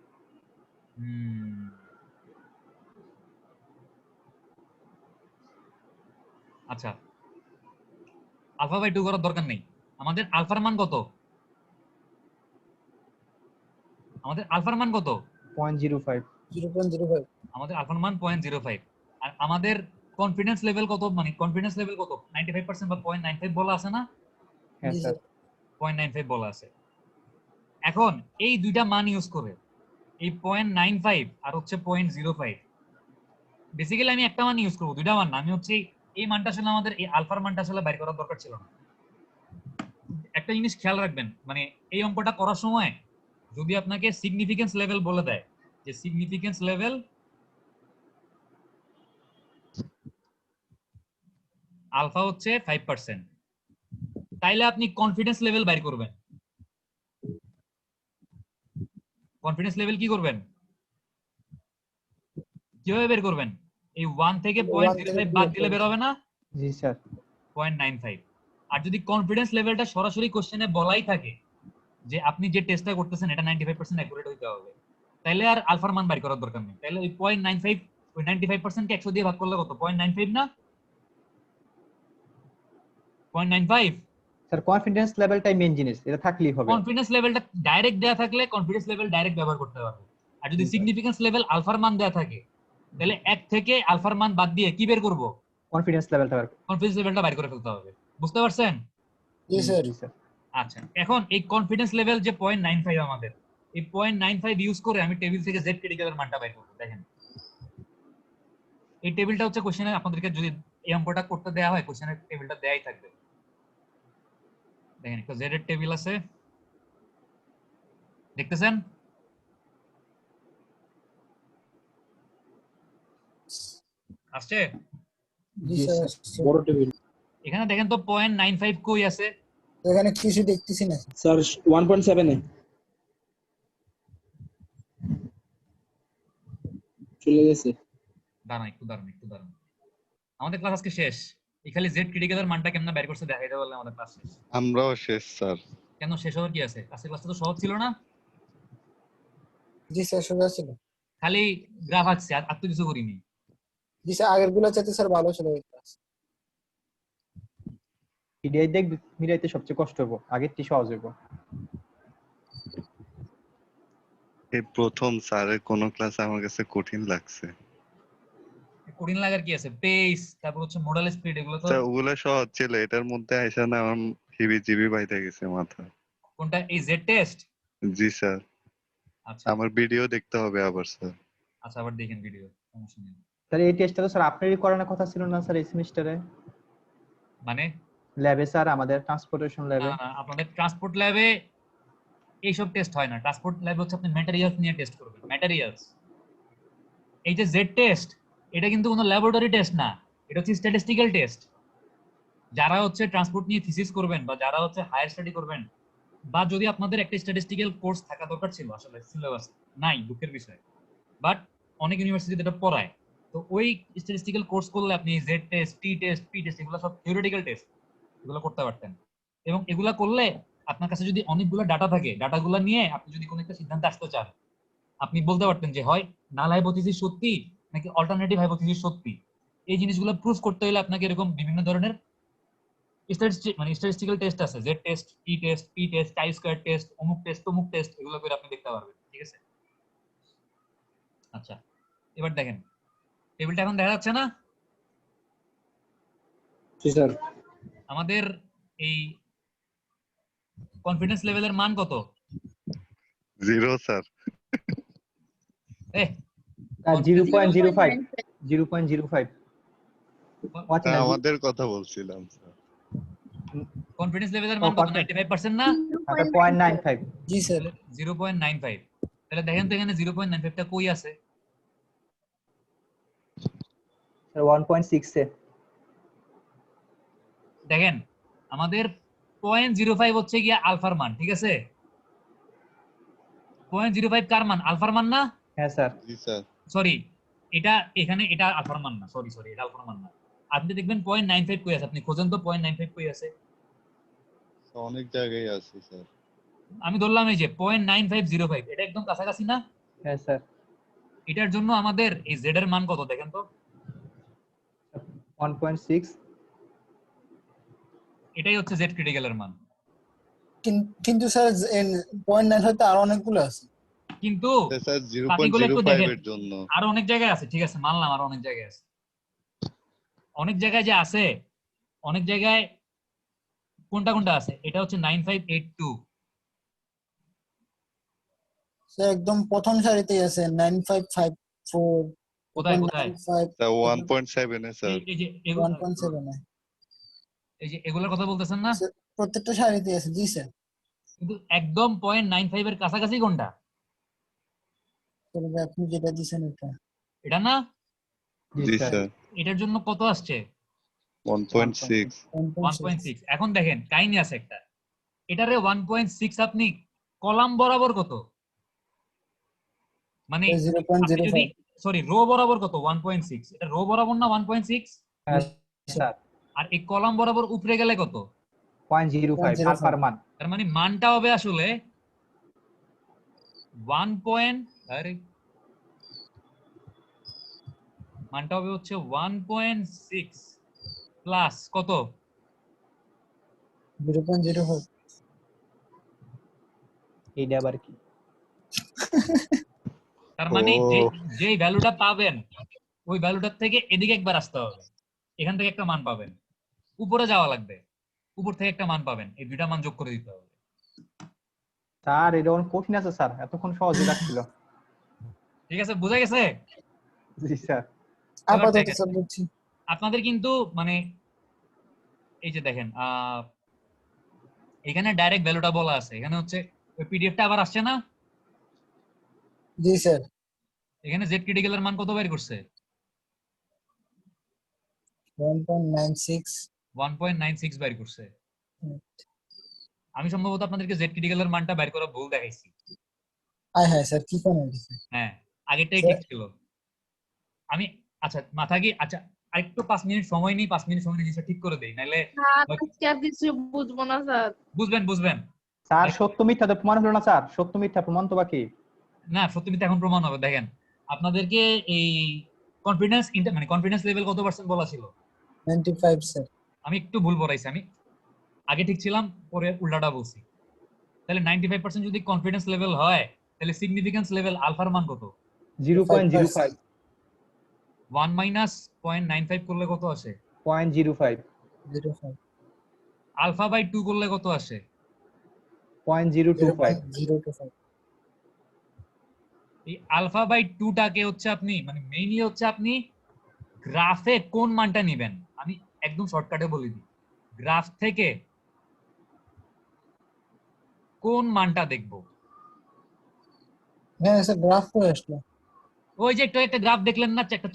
আচ্ছা, আলফা বাই 2 করার দরকার নেই। আমাদের আলফার মান কত? আমাদের আলফার মান কত? 0.05 0.05 আমাদের আলফার মান 0.05। আর আমাদের কনফিডেন্স লেভেল কত? মানে কনফিডেন্স লেভেল কত? 95% বা 0.95 বলা আছে না? হ্যাঁ জি স্যার স্যার 0.95 বলা আছে। এখন এই দুইটা মান ইউজ করে এই 0.95 আর হচ্ছে 0.05, বেসিক্যালি আমি একটা মান ইউজ করবো, দুইটা মান না। আমি হচ্ছে এই মানটা আসলে আমাদের এই আলফার মানটা আসলে বাইর করার দরকার ছিল না। একটা জিনিস খেয়াল রাখবেন, মানে এই অঙ্কটা করার সময় যদি আপনাকে সিগনিফিকেন্স লেভেল বলে দেয় যে সিগনিফিকেন্স লেভেল আলফা হচ্ছে 5%, তাইলে আপনি কনফিডেন্স লেভেল বাইর করবেন। কনফিডেন্স লেভেল কি করবেন, কিভাবে বের করবেন? এই 1 থেকে 1 থেকে 0.05 বাদ দিলে বের হবে না? জি স্যার 0.95। আর যদি কনফিডেন্স লেভেলটা সরাসরি কোশ্চেনে বলাই থাকে যে আপনি যে টেস্টটা করতেছেন এটা 95% অ্যাকুরেট হইতে হবে, তাইলে আর আলফার মান বাইর করার দরকার নেই। তাইলে ওই 0.95 ওই 95% কে 100 দিয়ে ভাগ করলে কত? 0.95 না? 0.95। স্যার কনফিডেন্স লেভেলটাই মেইন জিনিস, এটা থাকলেই হবে। কনফিডেন্স লেভেলটা ডাইরেক্ট দেয়া থাকলে কনফিডেন্স লেভেল ডাইরেক্ট ব্যবহার করতে পারবে। আর যদি সিগনিফিকেন্স লেভেল আলফার মান দেয়া থাকে তাহলে 1 থেকে আলফার মান বাদ দিয়ে কি বের করব? কনফিডেন্স লেভেলটা কনফিডেন্স লেভেলটা বাইর করে ফেলতে হবে। বুঝতে পারছেন? জি স্যার জি স্যার আচ্ছা, এখন এই কনফিডেন্স লেভেল যে 0.95 আমাদের, এই 0.95 ইউজ করে আমি টেবিল থেকে জেড ক্রিটিক্যালের মানটা বাইর করব। দেখেন এই টেবিলটা হচ্ছে কোশ্চেনে আপনাদেরকে যদি এই অঙ্কটা করতে দেয়া হয় কোশ্চেনের টেবিলটা দেয়াই থাকবে। দেখেন একটা জেড এর টেবিল আছে, দেখতেছেন? আসছে? জি স্যার আসছে। বড় টেবিল এখানে দেখেন তো 0.95 কই আছে? এখানে কিছু দেখতেছি না স্যার 1.7 এ চলে গেছে। দাঁড়ান একটু দাঁড়ান একটু দাঁড়ান, আমাদের ক্লাস আজকে শেষ। এই খালি জেড ক্রিটিক্যালের মানটা কেমনে বের করছে দেখাইতে বললে আমাদের ক্লাস শেষ। আমরাও শেষ স্যার। কেন শেষ হওয়ার কি আছে? আজকে ক্লাসটা তো সহজ ছিল না? জি স্যার সোজা ছিল খালি গ্রাফ আঁকছি আর তো কিছু করিনি। জি স্যার আগের গুলা চাইতে স্যার ভালো ছিল এই class। পিডিআই দেখ মিলাইতে সবচেয়ে কষ্ট হবে, আগেরটি সহজ হবে। এই প্রথম স্যারের কোন ক্লাস আমার কাছে কঠিন লাগছে। কঠিন লাগার কি আছে? পেস, তারপর হচ্ছে মডেল স্পিড, এগুলো তো। স্যার ওগুলো সহজ ছিল, এটার মধ্যে আইসা না আমার হিবিজিবি বাইতে গেছে মাথা। কোনটা? এই জেড টেস্ট? জি স্যার, আচ্ছা আমার ভিডিও দেখতে হবে আবার স্যার। আচ্ছা, আবার দেখেন ভিডিও, সমস্যা নেই। স্যার এই টেস্টটা তো স্যার আপনারই করানোর কথা ছিল না স্যার এই সেমিস্টারে? মানে ল্যাবে স্যার, আমাদের ট্রান্সপোর্টেশন না ল্যাবে। না, আপনাদের ট্রান্সপোর্ট ল্যাবে এইসব টেস্ট হয় না। ট্রান্সপোর্ট ল্যাবে হচ্ছে আপনি ম্যাটেরিয়ালস নিয়ে টেস্ট করবেন, ম্যাটেরিয়ালস। এই যে জেড টেস্ট, এটা কিন্তু কোনো ল্যাবরেটরি টেস্ট না, এটা হচ্ছে স্ট্যাটিস্টিক্যাল টেস্ট। যারা হচ্ছে ট্রান্সপোর্ট নিয়ে থিসিস করবেন বা যারা হচ্ছে হায়ার স্টাডি করবেন, বা যদি আপনাদের একটা স্ট্যাটিস্টিক্যাল কোর্স থাকা দরকার ছিল, আসলে সিলেবাস নাই, দুঃখের বিষয়, বাট অনেক ইউনিভার্সিটিতে এটা পড়ায়। তো ওই স্ট্যাটিস্টিক্যাল কোর্স করলে আপনি জেড টেস্ট, টি টেস্ট, পি টেস্ট, এগুলো সব থিওরিটিক্যাল টেস্ট, এগুলো করতে পারতেন। এবং এগুলা করলে আপনার কাছে যদি অনেকগুলো ডাটা থাকে, ডাটাগুলো নিয়ে আপনি যদি কোনো একটা সিদ্ধান্তে আসতে চান, আপনি বলতে পারতেন যে হয় নাল হাইপোথিসিস সত্যি নাকি অল্টারনেটিভ হাইপোথিসিস সত্যি। এই জিনিসগুলো প্রুফ করতে হলে আপনাকে এরকম বিভিন্ন ধরনের স্ট্যাটিস্টিক্যাল টেস্ট আছে, জেড টেস্ট, টি টেস্ট, পি টেস্ট, চাই স্কয়ার টেস্ট, অমুক টেস্ট, তমুক টেস্ট, এগুলো করে আপনি দেখতে পারবেন। ঠিক আছে? আচ্ছা, এবার দেখেন টেবিলটা এখন দেখা যাচ্ছে না? জি স্যার আমাদের এই কনফিডেন্স লেভেলের মান কত? 0 স্যার। এ 0.05 0.05 আমাদের কথা বলছিলাম স্যার। কনফিডেন্স লেভেলের মান কত? 95% না? 0.95। জি স্যার 0.95। তাহলে দেখেন তো এখানে 0.95 টা কই আছে? স্যার 1.6 এ। দেখেন আমাদের 0.05 হচ্ছে গিয়া আলফার মান, ঠিক আছে? 0.05 কার মান? আলফার মান না? হ্যাঁ স্যার জি স্যার। সরি, এটা এখানে এটা আলফার মান না, সরি সরি, এটা আলফার মান না। আপনি দেখবেন 0.95 কই আছে, আপনি খোঁজেন তো 0.95 কই আছে। অনেক জায়গায় আছে স্যার। আমি ধরলাম এই যে 0.9505, এটা একদম কাছাকাছি না? হ্যাঁ স্যার এটার জন্য আমাদের এই জেড এর মান কত দেখেন তো? 1.6 এটাই হচ্ছে জেড ক্রিটিক্যালের মান। কিন্তু স্যার 0.95 তো আরো অনেকগুলো আছে। কিন্তু স্যার বাকিগুলো একটু 0.05 দেখেন, এর জন্য আরো অনেক জায়গায় আছে, ঠিক আছে মানলাম আরো অনেক জায়গায় আছে, অনেক জায়গায় যে আছে, অনেক জায়গায় কোনটা কোনটা আছে, এটা হচ্ছে 9582, স্যার একদম প্রথম সারিতেই আছে 9554, কোথায় কোথায়? 95, স্যার 1.7 এ স্যার। এই যে 1.7 এ। এই যে এগুলোর কথা বলতেছেন না, স্যার, প্রত্যেকটা সারিতেই আছে। জি স্যার। কিন্তু একদম 0.95 এর কাছাকাছি কোনটা? তাহলে আপনি যেটা দিছেন এটা এটা না, জি জি স্যার স্যার। এটার জন্য কত আসছে? 1.6 1.6। 1.6। এখন দেখেন কাহিনী আছে একটা, এটারে 1.6 আপনি কলাম বরাবর কত, মানে আপনি যদি 0.05। সরি রো বরাবর কত 1.6, এটা রো বরাবর না 1.6, হ্যাঁ স্যার আর এই কলাম বরাবর উপরে গেলে কত, 0.05 আলফার মান। তার মানে মানটা হবে আসলে 1 পয়েন্ট, আরে মানটা হবে হচ্ছে 1.6 প্লাস কত, 0.05। এইটা আবার কি? তার ও মানে যে ভ্যালুটা পাবেন ওই ভ্যালুটার থেকে এদিকে একবার আসতে হবে, এখান থেকে একটা মান পাবেন, উপরে যাওয়া লাগবে, উপর থেকে একটা মান পাবেন, এই দুইটা মান যোগ করে দিতে হবে। স্যার এটা অনেক কঠিন আছে স্যার, এতক্ষণ সহজই লাগছিল। ঠিক আছে, বোঝা গেছে? জি স্যার। এবার আপাতত দেখেন স্যার বুঝছি। আপনাদের কিন্তু মানে এই যে দেখেন এখানে ডাইরেক্ট ভ্যালুটা বলা আছে, এখানে হচ্ছে ওই পিডিএফটা আবার আসছে না, জি স্যার। এখানে জেড ক্রিটিক্যালের মান কত বের করছে, 1.96। 1.96 বের করছে। আমি সম্ভবত আপনাদেরকে জেড ক্রিটিক্যালের মানটা বের করা ভুল দেখাইছি। আয় হ্যাঁ স্যার, কি কোন দিছে হ্যাঁ, আগেরটাই স্যার? ঠিক ছিল। আমি আচ্ছা মাথা কি আচ্ছা আরেকটু 5 মিনিট সময় নিই, 5 মিনিট সময় নিয়ে জিনিসটা ঠিক করে দেই, নাইলে আজকে আর কিছু বুঝবো না স্যার। বুঝবেন বুঝবেন। স্যার সত্য মিথ্যা তো প্রমাণ হলো না স্যার, সত্য মিথ্যা প্রমাণ তো বাকি। না সত্যি মিথ্যা এখন প্রমাণ হবে। দেখেন আপনাদেরকে এই কনফিডেন্স মানে কনফিডেন্স লেভেল কত পার্সেন্ট বলা ছিল, 95 স্যার। আমি একটু ভুল পড়াইছি, আমি আগে ঠিক ছিলাম পরে উল্টাটা বলছি। তাহলে 95% যদি কনফিডেন্স লেভেল হয় তাহলে সিগনিফিকেন্স লেভেল আলফার মান কত, 0.05 1 মাইনাস 0.95 করলে কত আসে, 0.05 05। আলফা বাই 2 করলে কত আসে, 0.025 0.025। এই আলফা বাই 2 টাকে হচ্ছে আপনি মানে মেইনলি হচ্ছে আপনি গ্রাফে কোন মানটা নেবেন, আমি একদম শর্টকাটে বলে দিই, গ্রাফ থেকে কোন মানটা দেখবো, হ্যাঁ স্যার, গ্রাফ করে আসলো। ওই যে একটা গ্রাফ দেখলেন না, একটা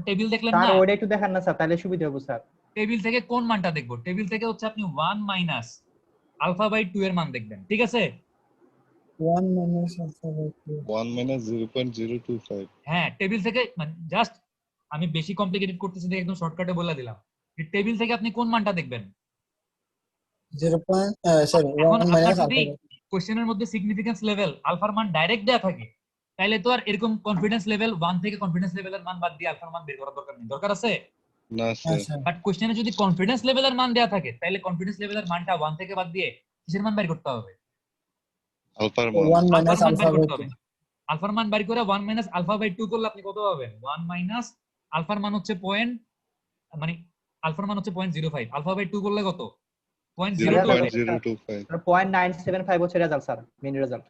টেবিল দেখলেন স্যার না, ওইটা একটু দেখান না স্যার, তাহলে সুবিধা হবে স্যার। টেবিল থেকে কোন মানটা দেখবো, টেবিল থেকে হচ্ছে আপনি 1 মাইনাস আলফা বাই 2 এর মান দেখবেন, ঠিক আছে? 1 minus alpha by 2। 1 minus 0.025 হ্যাঁ টেবিল থেকে মানে জাস্ট আমি বেশি কমপ্লিকেটেড করতেছি দেখে একদম শর্টকাটে বলে দিলাম, টেবিল থেকে আপনি কোন মানটা দেখবেন। 0. সরি, এখন 1 আপনার minus যদি alpha by 2। কোশ্চেনের মধ্যে সিগনিফিকেন্স লেভেল আলফার মান ডাইরেক্ট দেয়া থাকে তাহলে তো আর এরকম কনফিডেন্স লেভেল 1 থেকে কনফিডেন্স লেভেলের মান বাদ দিয়ে আলফার মান বের করার দরকার নেই, দরকার আছে? না হ্যাঁ স্যার। স্যার। বাট কোশ্চেনে যদি কনফিডেন্স লেভেলের মান দেয়া থাকে তাহলে কনফিডেন্স লেভেলের মানটা 1 থেকে বাদ দিয়ে কিসের মান বের করতে হবে, আলফার মান 1 আলফার minus মান alpha বের by করতে 2। হবে। আলফার মান বের করে 1 মাইনাস আলফা বাই 2 করলে আপনি কত পাবেন, 1 মাইনাস আলফার মান হচ্ছে পয়েন্ট মানে আলফার মান হচ্ছে 0.05, আলফা বাই 2 করলে কত 0.025, 0.025 0.975 হচ্ছে রেজাল্ট স্যার, মেইন রেজাল্ট।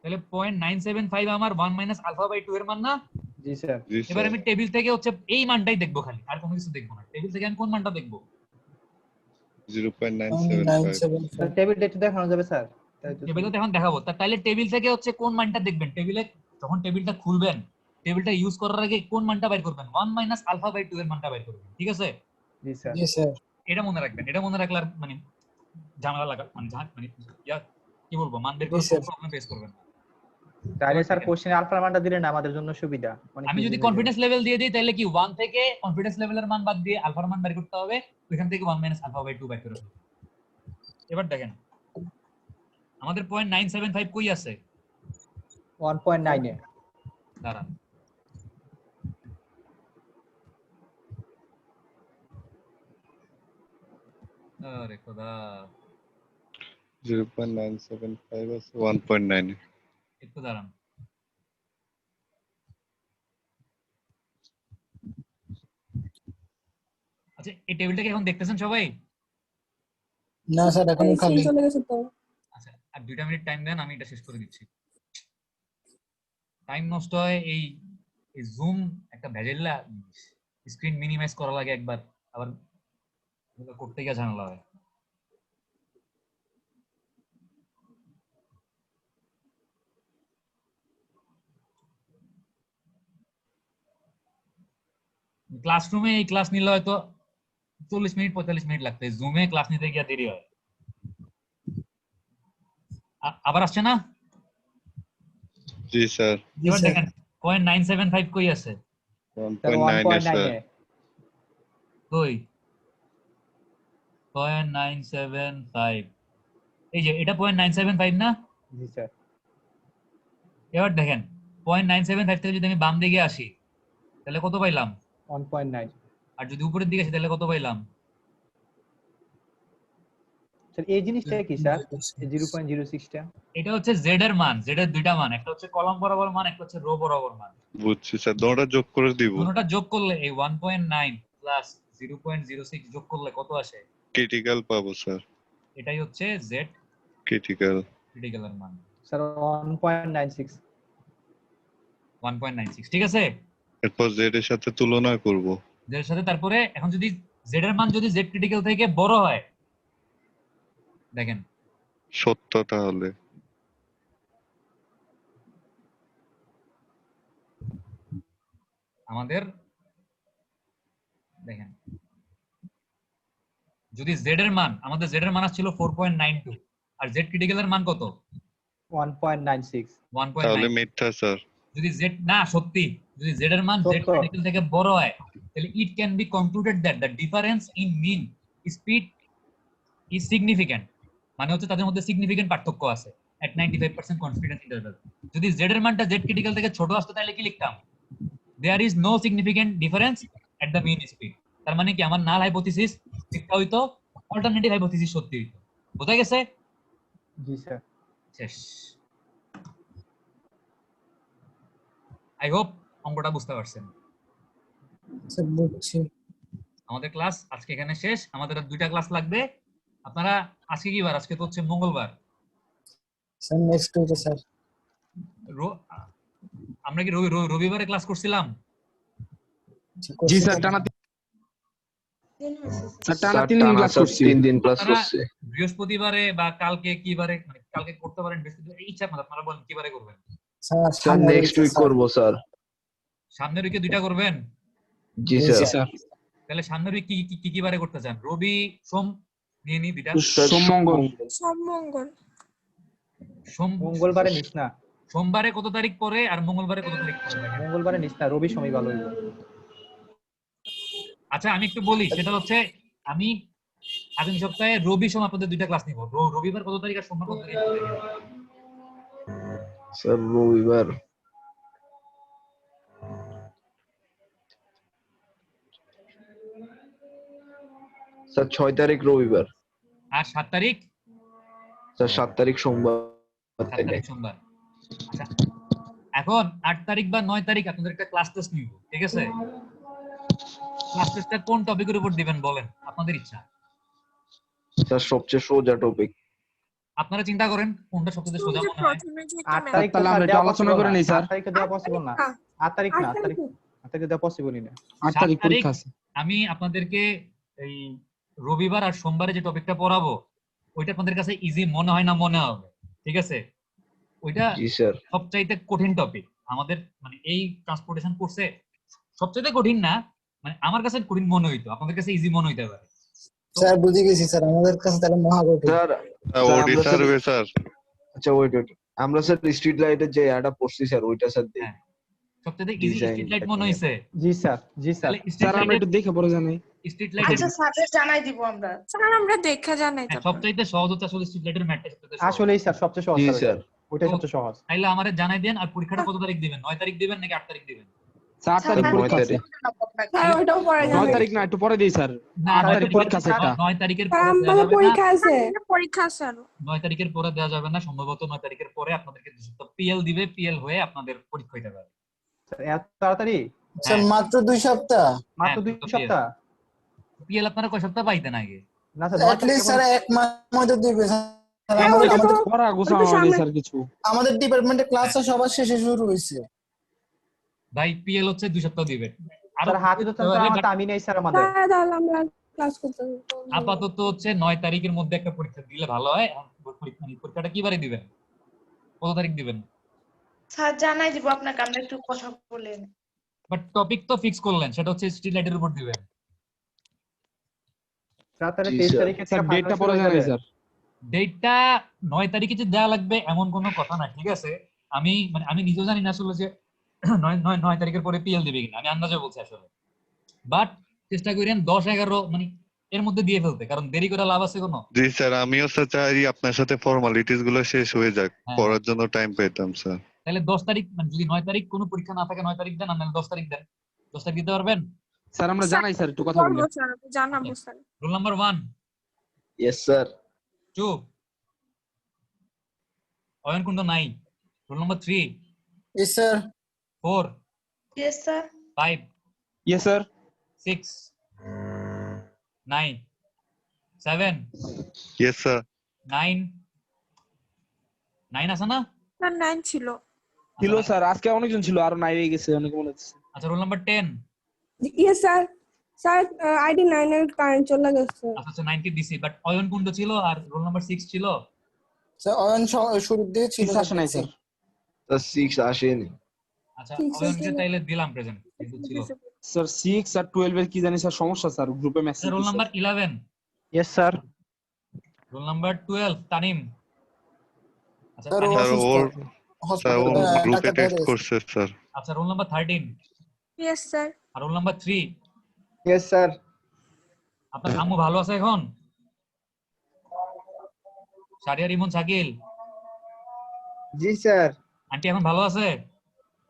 তাহলে 0.975 আমার 1 মাইনাস আলফা বাই 2 এর মান না। জি স্যার। জি এবার স্যার। আমি টেবিল থেকে হচ্ছে এই মানটাই দেখবো খালি, আর কোনো কিছু দেখবো না, টেবিল থেকে আমি কোন মানটা দেখবো, 0.975 স্যার 975। টেবিলটা একটু দেখানো যাবে স্যার? তাই তো টেবিলে তো এখন দেখাবো। তাহলে টেবিল থেকে হচ্ছে কোন মানটা দেখবেন, টেবিলে যখন টেবিলটা খুলবেন টেবিলটা ইউজ করার আগে কোন মানটা বের করবেন, 1 মাইনাস আলফা বাই 2 এর মানটা বের করবেন, ঠিক আছে? জি স্যার। জি স্যার। এটা মনে রাখবেন, এটা মনে রাখলে আর মানে ঝামেলা লাগা মানে মানে ইয়া কি বলবো মান বের জি করে স্যার। প্রবলেম ফেস করবেন না। তাহলে এবার স্যার দেখেন, কোশ্চেনে আলফার মানটা দিলে না আমাদের জন্য সুবিধা, অনেক আমি ইজি যদি হয়ে যাবে। কনফিডেন্স লেভেল দিয়ে দিই তাহলে কি 1 থেকে কনফিডেন্স লেভেলের মান বাদ দিয়ে আলফার মান বের করতে হবে, ওইখান থেকে 1 মাইনাস আলফা বাই 2 বের করে ফেলতে হবে। এবার দেখেন আমাদের 0.975 কই আছে, 1.9 এ। দাঁড়ান আরে খোদা, 0.975 আছে 1.9 একটু দাঁড়ান। আচ্ছা, এই টেবিলটাকে এখন দেখতেছেন সবাই? না স্যার এখন খালি। আচ্ছা, আর 2টা মিনিট টাইম দেন, আমি এটা শেষ করে দিচ্ছি। টাইম নষ্ট হয় এই জুম একটা ভেজেল্লা, স্ক্রিন মিনিমাইজ করা লাগে একবার, আবার এগুলো করতে গিয়ে ঝামেলা হয়। ক্লাসরুমে এই ক্লাস নিলে হয়তো 40 মিনিট 45 মিনিট লাগতো, জুমে ক্লাস নিতে গিয়ে দেরি হয়। আবার আসছে না? জি স্যার এবার দেখেন 0.975 কই আছে? স্যার 1.9 এ 1.9 স্যার এ। কই 0.975, এই যে এটা 0.975 না? জি স্যার। এবার দেখেন 0.975 থেকে যদি আমি বাম দিকে আসি তাহলে কত পাইলাম? 1.9। আর যদি উপরের দিকে আসি তাহলে কত পাইলাম? স্যার এই জিনিসটা কি স্যার? এই 0.06 টা? এটা হচ্ছে জেড এর মান, জেড এর দুইটা মান, একটা হচ্ছে কলাম বরাবর মান, একটা হচ্ছে রো বরাবর মান। বুঝছি স্যার, দুটোটা যোগ করে দিব। দুটোটা যোগ করলে এই 1.9 প্লাস 0.06 যোগ করলে কত আসে? ক্রিটিক্যাল পাবো স্যার, এটাই হচ্ছে জেড ক্রিটিক্যাল। ক্রিটিক্যাল এর মান স্যার 1.96। 1.96, ঠিক আছে? এরপর জেড এর সাথে তুলনা করব। জেড এর সাথে তারপরে এখন যদি জেড এর মান যদি জেড ক্রিটিক্যাল থেকে বড় হয়, দেখেন সত্য তাহলে আমাদের, দেখেন যদি জেড এর মান, আমাদের জেড এর মান ছিল 4.92 আর জেড ক্রিটিক্যাল এর মান কত? 1.96। তাহলে 1.9। মিথ্যা স্যার। যদি জেড না সত্যি, যদি জেড এর মান জেড সত্য। ক্রিটিক্যাল থেকে বড় হয় তাহলে it can be concluded that the difference in mean speed is significant, মানে হচ্ছে তাদের মধ্যে সিগনিফিক্যান্ট পার্থক্য আছে এট 95% কনফিডেন্স ইন্টারভ্যাল। যদি জেড এর মানটা জেড ক্রিটিক্যাল থেকে ছোট আসতো তাহলে কি লিখতাম? There is no significant difference at the mean speed. তার মানে কি আমার নাল হাইপোথিসিস মিথ্যা হইতো, অল্টারনেটিভ হাইপোথিসিস সত্যি হইতো। বোঝা গেছে? জি স্যার। শেষ। আই হোপ অঙ্কটা বুঝতে পারছেন। স্যার বুঝছি। আমাদের ক্লাস আজকে এখানে শেষ, আমাদের আর 2টা ক্লাস লাগবে। আপনারা আজকে কি বার? আজকে তো হচ্ছে মঙ্গলবার। স্যার নেক্সট উইকে স্যার। আমরা কি রবিবারে ক্লাস করছিলাম? জি স্যার, টানা টানা 3 দিন ক্লাস করছি। 3 দিন ক্লাস আপনারা করছে। বৃহস্পতিবারে বা কালকে কি বারে, মানে কালকে করতে পারেন, বৃহস্পতিবার ইচ্ছা আপনার, আপনারা বলেন কি বারে করবেন? স্যার নেক্সট উইক করব স্যার। সামনের উইকে 2টা করবেন? জি জি স্যার। স্যার। তাহলে সামনের উইক কি বারে করতে চান? রবি সোম নিয়ে নি 2টা। সোম মঙ্গল। মঙ্গলবারে নিস না। সোমবারে কত তারিখ পরে আর মঙ্গলবারে কত তারিখ পরে? মঙ্গলবারে নিস না, রবি সময় ভালো হইব। আচ্ছা আমি একটু বলি, সেটা হচ্ছে আমি আগামী সপ্তাহে রবি সোম আপনাদের 2টা ক্লাস নিব। রবিবার কত তারিখ আর সোমবার কত তারিখ? স্যার রবিবার স্যার 6 তারিখ রবিবার। আর 7 তারিখ? স্যার 7 তারিখ সোমবার 7 থেকে। তারিখ সোমবার। আচ্ছা এখন 8 তারিখ বা 9 তারিখ আপনাদের একটা ক্লাস টেস্ট নিব, ঠিক আছে? ক্লাস টেস্টটা কোন টপিকের উপর দিবেন বলেন, আপনাদের ইচ্ছা। স্যার সবচেয়ে সোজা টপিক। আপনারা চিন্তা করেন কোনটা সবচেয়ে সোজা মনে হয়। 8 তারিখ তো তাহলে আমরা দেওয়া আলোচনা করে নেই স্যার। 8 তারিখে দেওয়া পসিবল না। 8 তারিখ না, 8 তারিখে দেওয়া পসিবলই না। 8 তারিখ পরীক্ষা আছে। আমি আপনাদেরকে এই রবিবার আর সোমবারে যে টপিকটা পড়াবো ওইটা আপনাদের কাছে ইজি মনে হয় না মনে হবে, ঠিক আছে? ওইটা জি স্যার। সবচাইতে কঠিন টপিক আমাদের, মানে এই ট্রান্সপোর্টেশন কোর্সে সবচাইতে কঠিন না, মানে আমার কাছে কঠিন মনে হইতো, আপনাদের কাছে ইজি মনে হইতে পারে। স্যার বুঝে গেছি স্যার, আমাদের কাছে তাহলে মহাকঠিন। Sir OD survey sir. আচ্ছা ওয়েট আমরা স্যার স্ট্রিট লাইটের যে অ্যাডটা পড়ছি স্যার ওইটা স্যার দেখি। হ্যাঁ সবচাইতে ইজি Design স্ট্রিট লাইট মনে technique। হইছে? জি স্যার, জি স্যার। তাহলে স্যার আমরা একটু দেখে পড়ে জানাই। স্ট্রিট লাইট আচ্ছা স্যারদের জানাই দিব আমরা। স্যার আমরা দেখে জানাই তারপর। সবচাইতে সহজ হচ্ছে আসলে স্ট্রিট লাইটের ম্যাথটা সবচাইতে সহজ। আসলেই স্যার সবচেয়ে সহজ জি স্যার। স্যার। ওইটাই সবচেয়ে সহজ। তাইলে আমারে জানাই দেন। আর পরীক্ষাটা কত তারিখ দিবেন? 9 তারিখ দিবেন নাকি 8 তারিখ দিবেন? 4 তারিখ স্যার, পরীক্ষা আছে। স্যার ওইটাও পরে 9 যাবে তারিখ না, একটু পরে দিই স্যার। না 8 9 তারিখ পরীক্ষা আছে একটা। 9 তারিখের স্যার পরে দেওয়া আমাদের যাবে না। পরীক্ষা আছে পরীক্ষা আছে আরো 9 তারিখের পরে দেওয়া যাবে না, সম্ভবত 9 তারিখের পরে আপনাদেরকে পিএল দিবে, পিএল হয়ে আপনাদের পরীক্ষা হইতে পারে। স্যার এত তাড়াতাড়ি স্যার মাত্র 2 সপ্তাহ। মাত্র হ্যাঁ, 2 তো সপ্তাহ? পিএল আপনারা কয় সপ্তাহ পাইতেন আগে? না স্যার অ্যাট লিস্ট স্যার 1 মাস মধ্যে দিবে স্যার। হ্যাঁ, আমাদের ওইটা তো আমাদের পড়া গোছানো ওইটা হয়নি সামনে- স্যার কিছু। আমাদের ডিপার্টমেন্টে ক্লাস সবার শেষে শুরু হয়েছে। ভাই পিএল হচ্ছে 2 সপ্তাহ দিবে। স্যার হাতে তো স্যার আমার দামি নেই স্যার আমাদের। স্যার তাহলে আমরা ক্লাস করতে হবে। আপাতত হচ্ছে 9 তারিখের মধ্যে একটা পরীক্ষা দিলে ভালো হয়। পরীক্ষাটা কি বারে দিবেন? কত তারিখ দিবেন? স্যার জানাই দিব আপনাকে, আমরা একটু কথা বলেন। বাট টপিক তো ফিক্স করলেন, সেটা হচ্ছে স্ট্রিট লাইটের উপর দিবেন। স্যার তাহলে জি, 23 স্যার। তারিখে স্যার ডেটটা পরে জানাই স্যার। ডেটটা 9 তারিখে যে দেওয়া লাগবে এমন কোনো কথা না, ঠিক আছে? আমি নিজেও জানি না আসলে যে 9 তারিখের পরে পিএল দিবে কিনা, আমি আন্দাজে বলছি আসলে। বাট চেষ্টা করেন 10-11 মানে এর মধ্যে দিয়ে ফেলতে, কারণ দেরি করে লাভ আছে কোনো? জি স্যার, আমিও স্যার চাই আপনার সাথে ফর্মালিটিস গুলো শেষ হয়ে যাক, হ্যাঁ। পড়ার জন্য টাইম পেতাম স্যার। তাহলে 10 তারিখ মানে যদি 9 তারিখ কোনো পরীক্ষা না থাকে 9 তারিখ দেন, আর নাহলে 10 তারিখ দেন। 10 তারিখ দিতে পারবেন? স্যার আমরা জানাই স্যার, একটু কথা বলি। বলবো স্যার, জানাবো sir. Roll number 1, yes sir. 2 Ayan Kundu নাই। Roll number 3, yes sir. 4, yes sir. 5, yes sir. 6, 9, 7, yes sir. 9 আছে না? স্যার 9 ছিল। ছিল স্যার, আজকে অনেকজন ছিল, আরো নাই হয়ে গেছে, অনেক মনে হচ্ছে। আচ্ছা roll number 10। Yes sir. Sir ID 9 এর কারেন্ট চলে গেছে। আচ্ছা 90 দিছি, বাট অয়ন কুন্ড ছিল আর রোল নাম্বার 6 ছিল। স্যার অয়ন শুরুর দিকে ছিল। কিছু আসে নাই স্যার। স্যার 6 আসেনি। আচ্ছা 6 অয়নকে ছিল। তাইলে দিলাম প্রেজেন্ট, কিন্তু ছিল। স্যার 6 আর 12 এর কি জানি স্যার সমস্যা স্যার, গ্রুপে message roll number 11, yes sir. Roll number 12 Tanim. আচ্ছা স্যার তানিম। স্যার অসুস্থ। ওর স্যার ও হসপিটালে গ্রুপে টাকা টেক্সট দিয়ে করছে স্যার। আচ্ছা রোল নাম্বার 13 ইয়েস স্যার। আর রোল নাম্বার 3। Yes sir. আপনার আম্মু ভালো আছে এখন? সারিয়া রিমন শাকিল জি স্যার। আন্টি এখন ভালো আছে?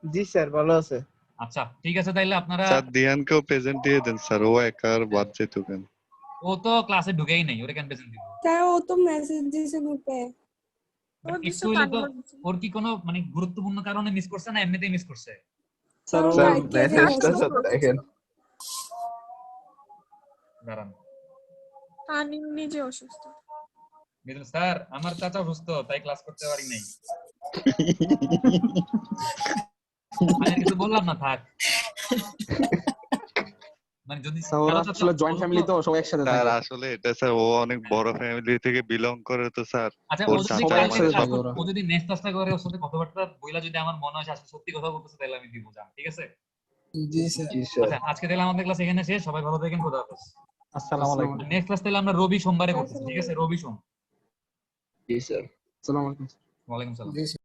জি স্যার ভালো আছে। আচ্ছা ঠিক আছে, তাইলে আপনারা। স্যার দিয়ানকেও প্রেজেন্ট দিয়ে দেন স্যার, ও একার বাদ যেত কেন? ও তো ক্লাসে ঢুকেই নাই, ওরে কেন প্রেজেন্ট দিব? স্যার ও তো মেসেজ দিয়েছে গ্রুপে। ও But দিছে একটু হইলে তো তানিমও দিছে। ওর কি কোনো মানে গুরুত্বপূর্ণ কারণে মিস করছে না এমনিতেই মিস করছে? স্যার স্যার, স্যার ভাই, কে যেন মেসেজটা অসুস্থ স্যার হয়েছে। দেখেন। দাঁড়ান। তানিম নিজে অসুস্থ। মিদুল স্যার আমার চাচা অসুস্থ, তাই ক্লাস করতে পারি নাই। আমি আর কিছু বললাম না, থাক। মানে যদি স্যার ওরা আসলে জয়েন্ট ফ্যামিলি তো, সবাই একসাথে স্যার থাকে। আসলে এটা স্যার ও অনেক বড় ফ্যামিলি থেকে বিলং করে তো স্যার। আচ্ছা ওর ও যদি চাচা সবাই আমাদের একসাথে সব থাকে ওরা। ও যদি নেক্সট ক্লাসটা করে ওর সাথে কথাবার্তা বইলা যদি আমার মনে হয় আসলে সত্যি কথা বলতেছে, তাহলে আমি দিব জান, ঠিক আছে? জি স্যার। জি স্যার। আচ্ছা আজকে তাহলে আমাদের ক্লাস এখানে শেষ, সবাই ভালো থাকেন, খোদা হাফেজ। আসসালামু আলাইকুম। নেক্সট ক্লাস তাহলে আমরা রবি সোমবারে করতেছি, ঠিক আছে? রবি সোম। জি স্যার। আসসালামু আলাইকুম। ওয়ালাইকুম সালাম। জি স্যার।